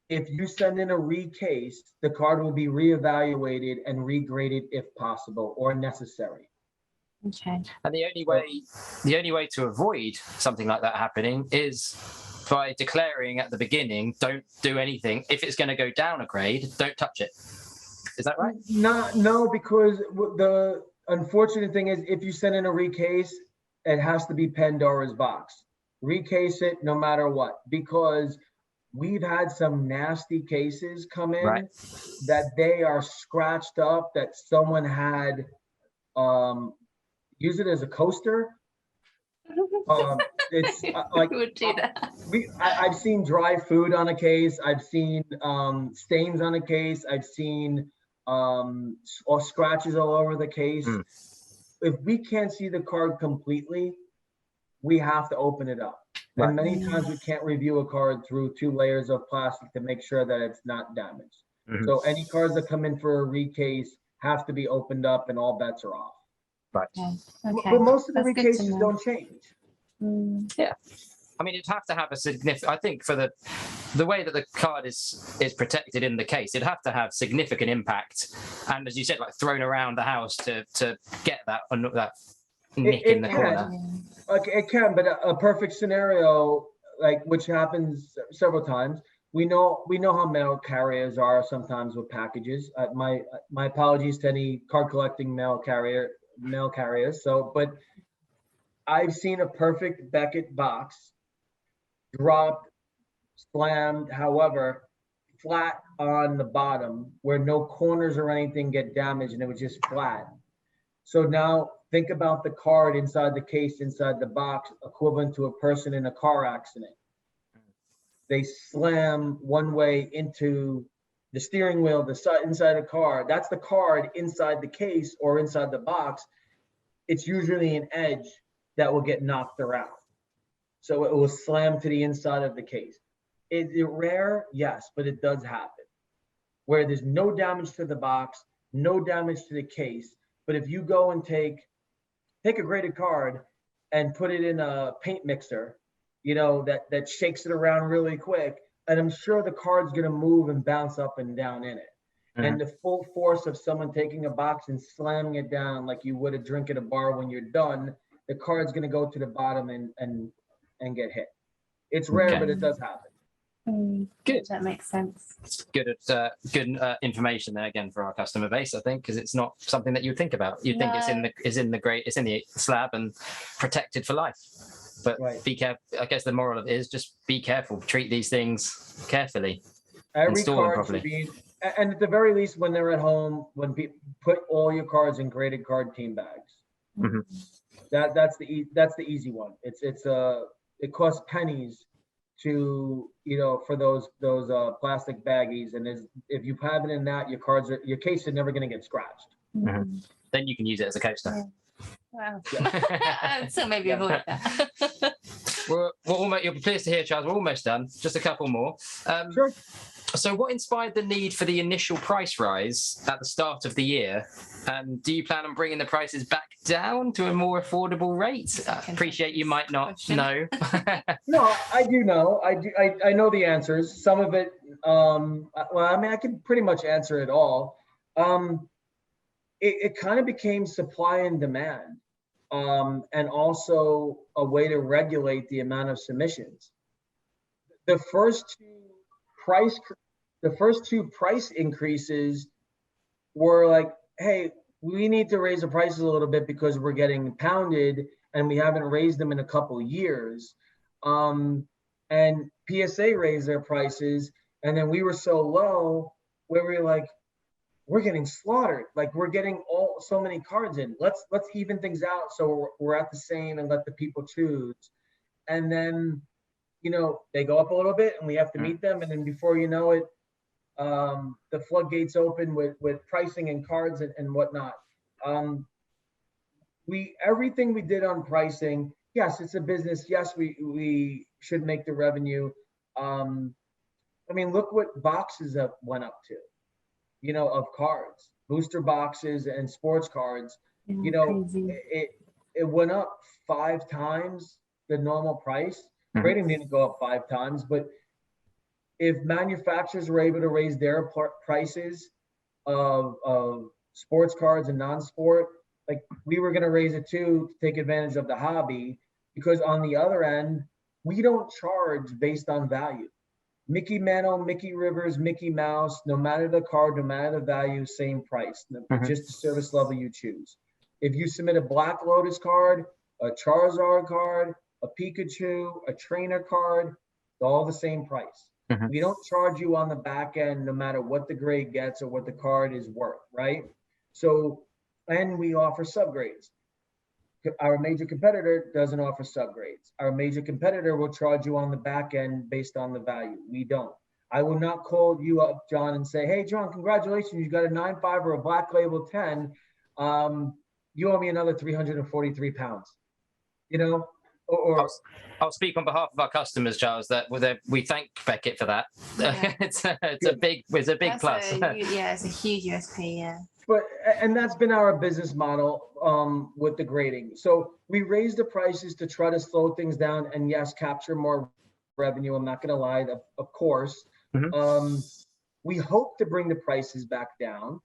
if you send in a recase, the card will be reevaluated and regraded if possible or necessary.
Okay.
And the only way to avoid something like that happening is by declaring at the beginning, don't do anything. If it's going to go down a grade, don't touch it. Is that right?
No, because the unfortunate thing is if you send in a recase, it has to be Pandora's box. Recase it no matter what, because we've had some nasty cases come in that they are scratched up, that someone had use it as a coaster. It's like
Who would do that?
I've seen dry food on a case. I've seen stains on a case. I've seen or scratches all over the case. If we can't see the card completely, we have to open it up.
Right.
And many times we can't review a card through 2 layers of plastic to make sure that it's not damaged.
Mhm.
So any cards that come in for a recase have to be opened up and all bets are off.
Right.
Okay.
But most of the
That's good to
recases
know.
don't change.
Yeah. I mean, it'd have to have a significant. I think for the way that the card is protected in the case, it'd have to have significant impact, and as you said, like thrown around the house to get that nick in the
can.
corner.
Okay, it can, but a perfect scenario, like which happens several times. We know how mail carriers are sometimes with packages. My apologies to any card collecting mail carriers. So, but I've seen a perfect Beckett box dropped, slammed, however, flat on the bottom where no corners or anything get damaged, and it was just flat. So now think about the card inside the case, inside the box, equivalent to a person in a car accident. They slam one way into the steering wheel, the side inside the car. That's the card inside the case or inside the box. It's usually an edge that will get knocked around. So it will slam to the inside of the case. Is it rare? Yes, but it does happen. Where there's no damage to the box, no damage to the case. But if you go and take a graded card and put it in a paint mixer, that shakes it around really quick, and I'm sure the card's going to move and bounce up and down in it. Mm-hmm. And the full force of someone taking a box and slamming it down like you would a drink at a bar when you're done, the card's going to go to the bottom and get hit. It's rare, but it does happen.
Good.
That makes sense.
It's good information there again for our customer base, I think, because it's not something that you think about. You think it's in the slab and protected for life. But Be careful. I guess the moral of it is just be careful. Treat these things carefully.
Every card should be, and at the very least, when they're at home, when people put all your cards in graded card team bags.
Mm-hmm.
That's the easy one. It costs pennies to for those plastic baggies, and if you have it in that, your case is never going to get scratched.
Mm-hmm. Then you can use it as a coaster.
Yeah. Wow. So maybe avoid that.
We're almost, you'll be pleased to hear, Charles, we're almost done. Just a couple more.
Sure.
So what inspired the need for the initial price rise at the start of the year? And do you plan on bringing the prices back down to a more affordable rate? I appreciate you might not know.
No, I do know. I know the answers. Some of it, I can pretty much answer it all. It kind of became supply and demand, and also a way to regulate the amount of submissions. The first two price increases were like, hey, we need to raise the prices a little bit because we're getting pounded and we haven't raised them in a couple of years. And PSA raised their prices, and then we were so low where we were like, we're getting slaughtered. Like, we're getting so many cards in. Let's even things out so we're at the same and let the people choose. And then, they go up a little bit and we have to meet them. And then before you know it, the floodgates open with pricing and cards and whatnot. Everything we did on pricing, yes, it's a business. Yes, we should make the revenue. Look what boxes have went up to. Of cards, booster boxes and sports cards, it went up 5 times the normal price. Mm-hmm. Grading didn't go up 5 times, but if manufacturers were able to raise their prices of sports cards and non-sport, like we were going to raise it too to take advantage of the hobby, because on the other end, we don't charge based on value. Mickey Mantle, Mickey Rivers, Mickey Mouse, no matter the card, no matter the value, same price, just the service level you choose. If you submit a Black Lotus card, a Charizard card, a Pikachu, a trainer card, it's all the same price. Mm-hmm. We don't charge you on the back end, no matter what the grade gets or what the card is worth, right? So, and we offer subgrades. Our major competitor doesn't offer subgrades. Our major competitor will charge you on the back end based on the value. We don't. I will not call you up, John, and say, hey, John, congratulations. You got a 9.5 or a Black Label 10. You owe me another 343 pounds. or
I'll speak on behalf of our customers, Charles, that we thank Beckett for that.
Yeah.
It's a big
That's
plus.
yeah, it's a huge USP. Yeah.
But, and that's been our business model with the grading. So we raised the prices to try to slow things down and yes, capture more revenue. I'm not going to lie, of course.
Mhm.
We hope to bring the prices back down.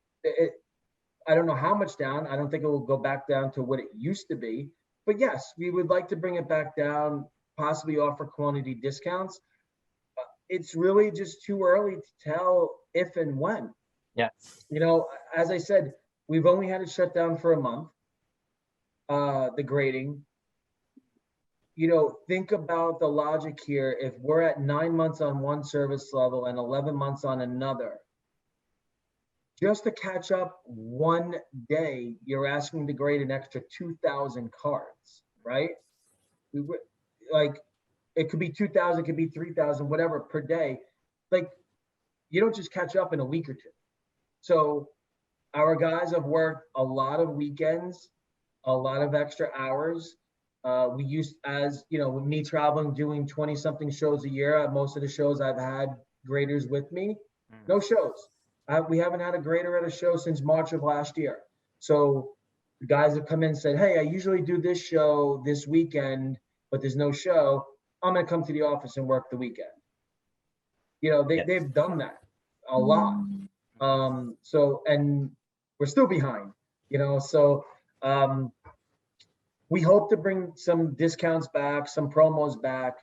I don't know how much down. I don't think it will go back down to what it used to be. But yes, we would like to bring it back down, possibly offer quantity discounts. It's really just too early to tell if and when.
Yeah.
You know, as I said, we've only had it shut down for a month, the grading. You know, think about the logic here. If we're at 9 months on one service level and 11 months on another, just to catch up one day, you're asking to grade an extra 2,000 cards, right? Like, it could be 2,000, it could be 3,000, whatever per day. Like, you don't just catch up in a week or two. So our guys have worked a lot of weekends, a lot of extra hours. We used, as you know, with me traveling, doing 20 something shows a year, most of the shows I've had graders with me, no shows. We haven't had a grader at a show since March of last year. So the guys have come in and said, hey, I usually do this show this weekend, but there's no show. I'm going to come to the office and work the weekend. You know, they've done that a lot. So, and we're still behind, you know, so we hope to bring some discounts back, some promos back.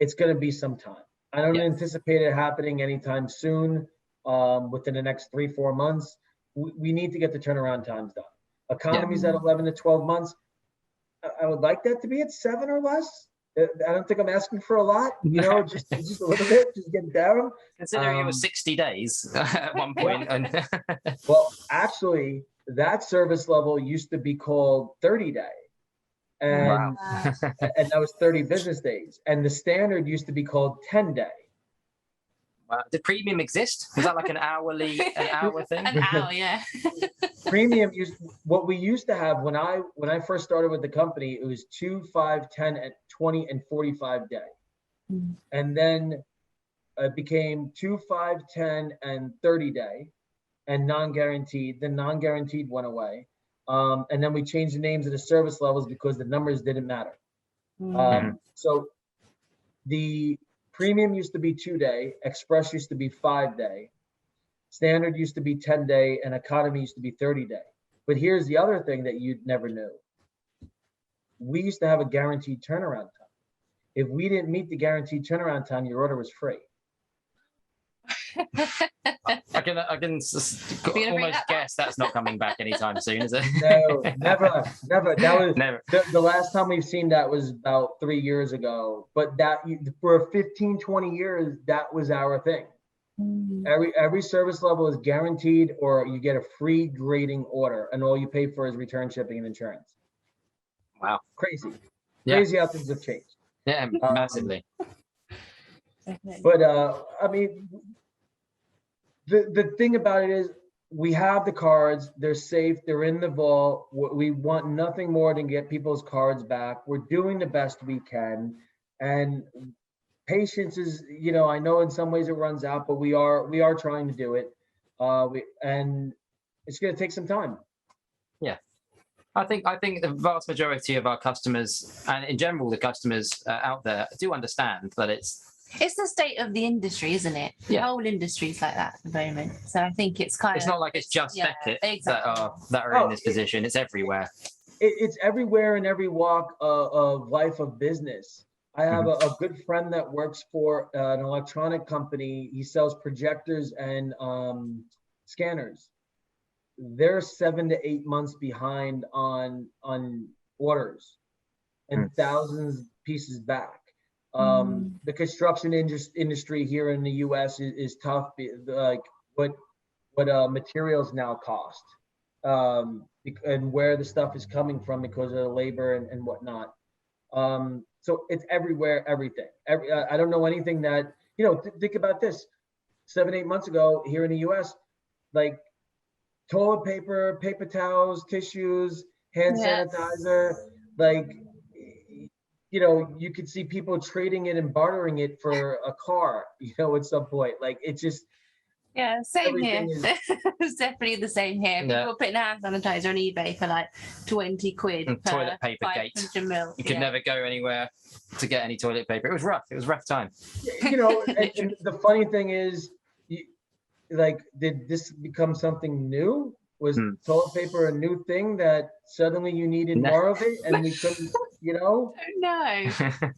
It's going to be some time. I don't anticipate it happening anytime soon. Within the next 3-4 months, we need to get the turnaround times done. Economy's at 11 to 12 months. I would like that to be at 7 or less. I don't think I'm asking for a lot, you know, just a little bit, just get down.
Considering it was 60 days at one point.
Well, actually, that service level used to be called 30-day. And, and that was 30 business days. And the standard used to be called 10-day.
Did premium exist? Was that like an hour thing?
An hour, yeah.
Premium what we used to have when I first started with the company, it was 2, 5, 10, and 20 and 45 day. And then it became 2, 5, 10, and 30 day and non-guaranteed. The non-guaranteed went away. And then we changed the names of the service levels because the numbers didn't matter. So the premium used to be 2-day, express used to be 5-day, standard used to be 10-day, and economy used to be 30-day. But here's the other thing that you never knew. We used to have a guaranteed turnaround time. If we didn't meet the guaranteed turnaround time, your order was free.
I can almost guess that's not coming back anytime soon, is it?
No, never. That was
never.
The last time we've seen that was about 3 years ago. But that for 15, 20 years, that was our thing. Every service level is guaranteed, or you get a free grading order, and all you pay for is return shipping and insurance.
Wow,
crazy how things have changed.
Yeah, massively.
But I mean, the thing about it is, we have the cards, they're safe, they're in the vault. We want nothing more than get people's cards back. We're doing the best we can, and patience is, you know, I know in some ways it runs out, but we are trying to do it. And it's going to take some time.
Yeah, I think the vast majority of our customers, and in general the customers out there, do understand that it's
the state of the industry, isn't it? The whole industry's like that at the moment. So I think it's
not like it's just Beckett
exactly.
that are in this position. It's everywhere.
It's everywhere in every walk of life of business. I have a good friend that works for an electronic company. He sells projectors and scanners. They're 7 to 8 months behind on orders and thousands of pieces back. The construction industry here in the U.S. is tough. Like what materials now cost, and where the stuff is coming from because of the labor and whatnot. So it's everywhere, everything. I don't know anything that, you know, think about this. 7-8 months ago here in the U.S., like toilet paper, paper towels, tissues, hand sanitizer, like you could see people trading it and bartering it for a car, at some point. Like, it's just,
Yeah, same here.
everything is,
It's definitely the same here. People
Yeah.
are putting hand sanitizer on eBay for like 20 quid
And
per
toilet paper gate.
500 mil.
You could never go anywhere to get any toilet paper. It was rough. It was a rough time.
and the funny thing is, did this become something new? Was toilet paper a new thing that suddenly you needed
No.
more of it and we couldn't,
No,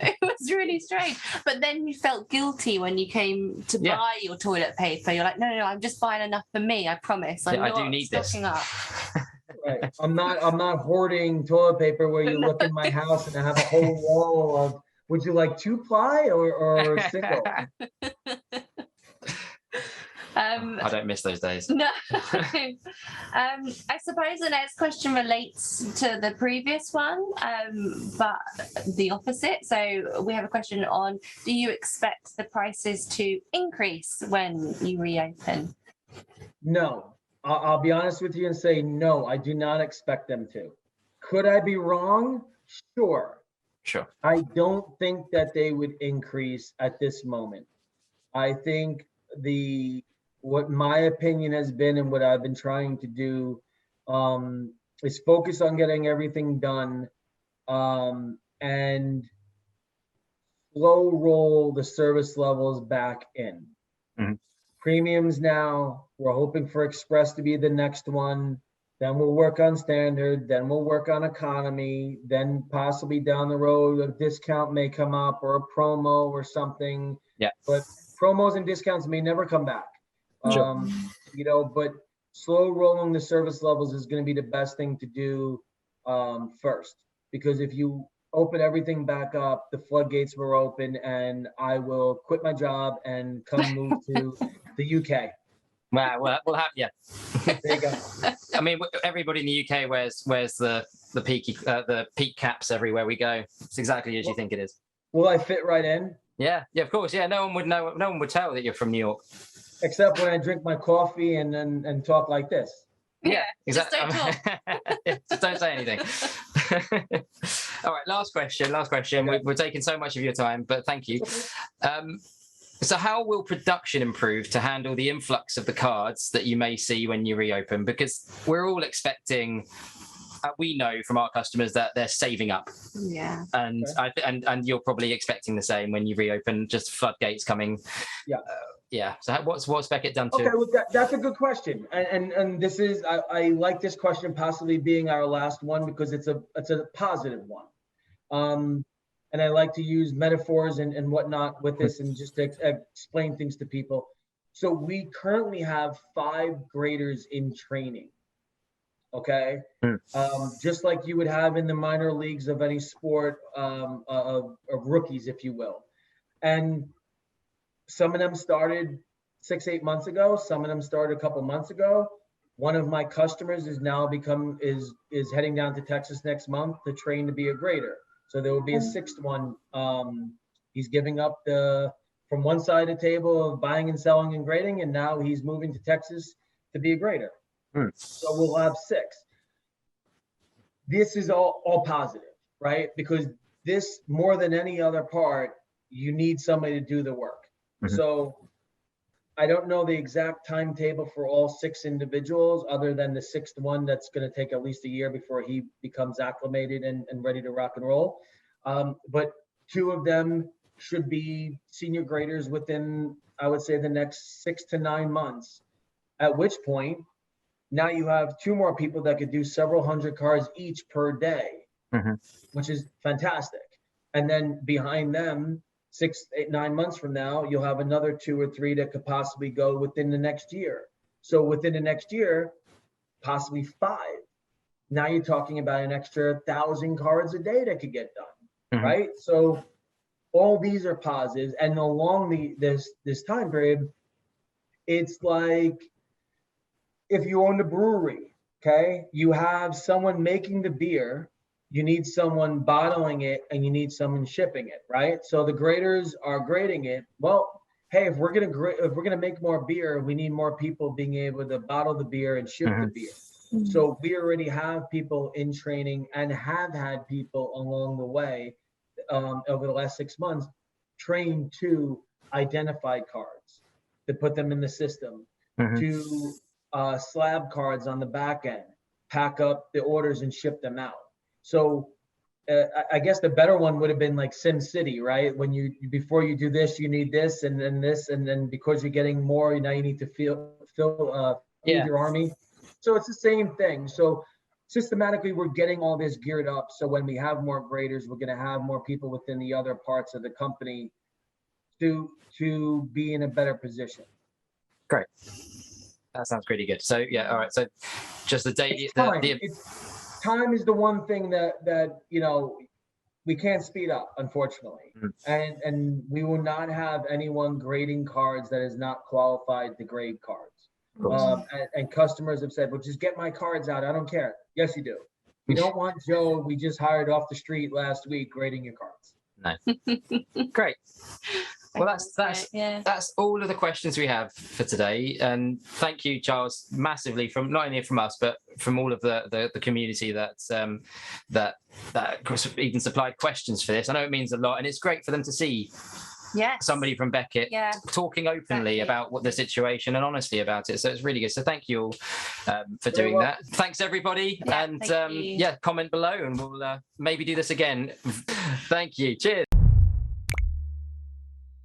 it was really strange. But then you felt guilty when you came to
Yeah.
buy your toilet paper. You're like, no, I'm just buying enough for me. I promise. I'm
Yeah, I
not
do need this.
stocking up.
Right. I'm not hoarding toilet paper where you look in my house and I have a whole wall of, would you like 2-ply or single?
I don't miss those days.
No. I suppose the next question relates to the previous one, but the opposite. So we have a question on, do you expect the prices to increase when you reopen?
No. I'll be honest with you and say, no, I do not expect them to. Could I be wrong? Sure.
Sure.
I don't think that they would increase at this moment. I think what my opinion has been and what I've been trying to do is focus on getting everything done and slow roll the service levels back in.
Mhm.
Premiums now, we're hoping for Express to be the next one. Then we'll work on standard, then we'll work on economy, then possibly down the road a discount may come up or a promo or something.
Yeah.
But promos and discounts may never come back.
Sure.
But slow rolling the service levels is going to be the best thing to do first, because if you open everything back up, the floodgates were open, and I will quit my job and come move to the UK.
Well, we'll have you.
There you go.
I mean, everybody in the UK wears the peak caps everywhere we go. It's exactly as you think it is.
Will I fit right in?
Yeah, of course. Yeah, no one would know. No one would tell that you're from New York.
Except when I drink my coffee and talk like this.
Yeah,
exactly.
Just don't talk.
Just don't say anything. All right, last question.
Okay.
We're taking so much of your time, but thank you. So how will production improve to handle the influx of the cards that you may see when you reopen? Because we're all expecting, we know from our customers that they're saving up.
Yeah.
And and you're probably expecting the same when you reopen, just floodgates coming.
Yeah.
So what's Beckett done to?
Okay, well, that's a good question, and this is I like this question possibly being our last one because it's a positive one, and I like to use metaphors and whatnot with this and just to explain things to people. So we currently have 5 graders in training. Okay, just like you would have in the minor leagues of any sport of rookies, if you will, and some of them started 6-8 months ago. Some of them started a couple months ago. One of my customers is now is heading down to Texas next month to train to be a grader. So there will be a 6th one. He's giving up from one side of the table of buying and selling and grading, and now he's moving to Texas to be a grader. So we'll have 6. This is all positive, right? Because this, more than any other part, you need somebody to do the work. So I don't know the exact timetable for all 6 individuals other than the 6th one that's going to take at least a year before he becomes acclimated and ready to rock and roll. But 2 of them should be senior graders within, I would say, the next 6 to 9 months, at which point now you have 2 more people that could do several hundred cars each per day, which is fantastic. And then behind them, 6, 8, 9 months from now, you'll have another 2 or 3 that could possibly go within the next year. So within the next year, possibly 5. Now you're talking about an extra 1,000 cards a day that could get done, right? So all these are positives, and along this time period, it's like if you own the brewery, okay, you have someone making the beer. You need someone bottling it and you need someone shipping it, right? So the graders are grading it. Well, hey, if we're gonna make more beer, we need more people being able to bottle the beer and ship the beer. So we already have people in training and have had people along the way over the last 6 months, trained to identify cards, to put them in the system, to slab cards on the back end, pack up the orders and ship them out. So I guess the better one would have been like Sim City, right? When before you do this, you need this, and then this, and then because you're getting more, now you need to feed your army. So it's the same thing. So systematically, we're getting all this geared up. So when we have more graders, we're going to have more people within the other parts of the company to be in a better position.
Great. That sounds pretty good. So yeah, all right. So just the daily.
Time is the one thing that we can't speed up, unfortunately, and we will not have anyone grading cards that is not qualified to grade cards. And customers have said, "Well, just get my cards out. I don't care." Yes, you do. You don't want Joe we just hired off the street last week grading your cards.
Nice. Great. Well, that's all of the questions we have for today, and thank you, Charles, massively from not only from us but from all of the community that even supplied questions for this. I know it means a lot, and it's great for them to see somebody from Beckett talking openly about what the situation and honestly about it. So it's really good. So thank you all for doing that. Thanks everybody, and comment below, and we'll maybe do this again. Thank you. Cheers.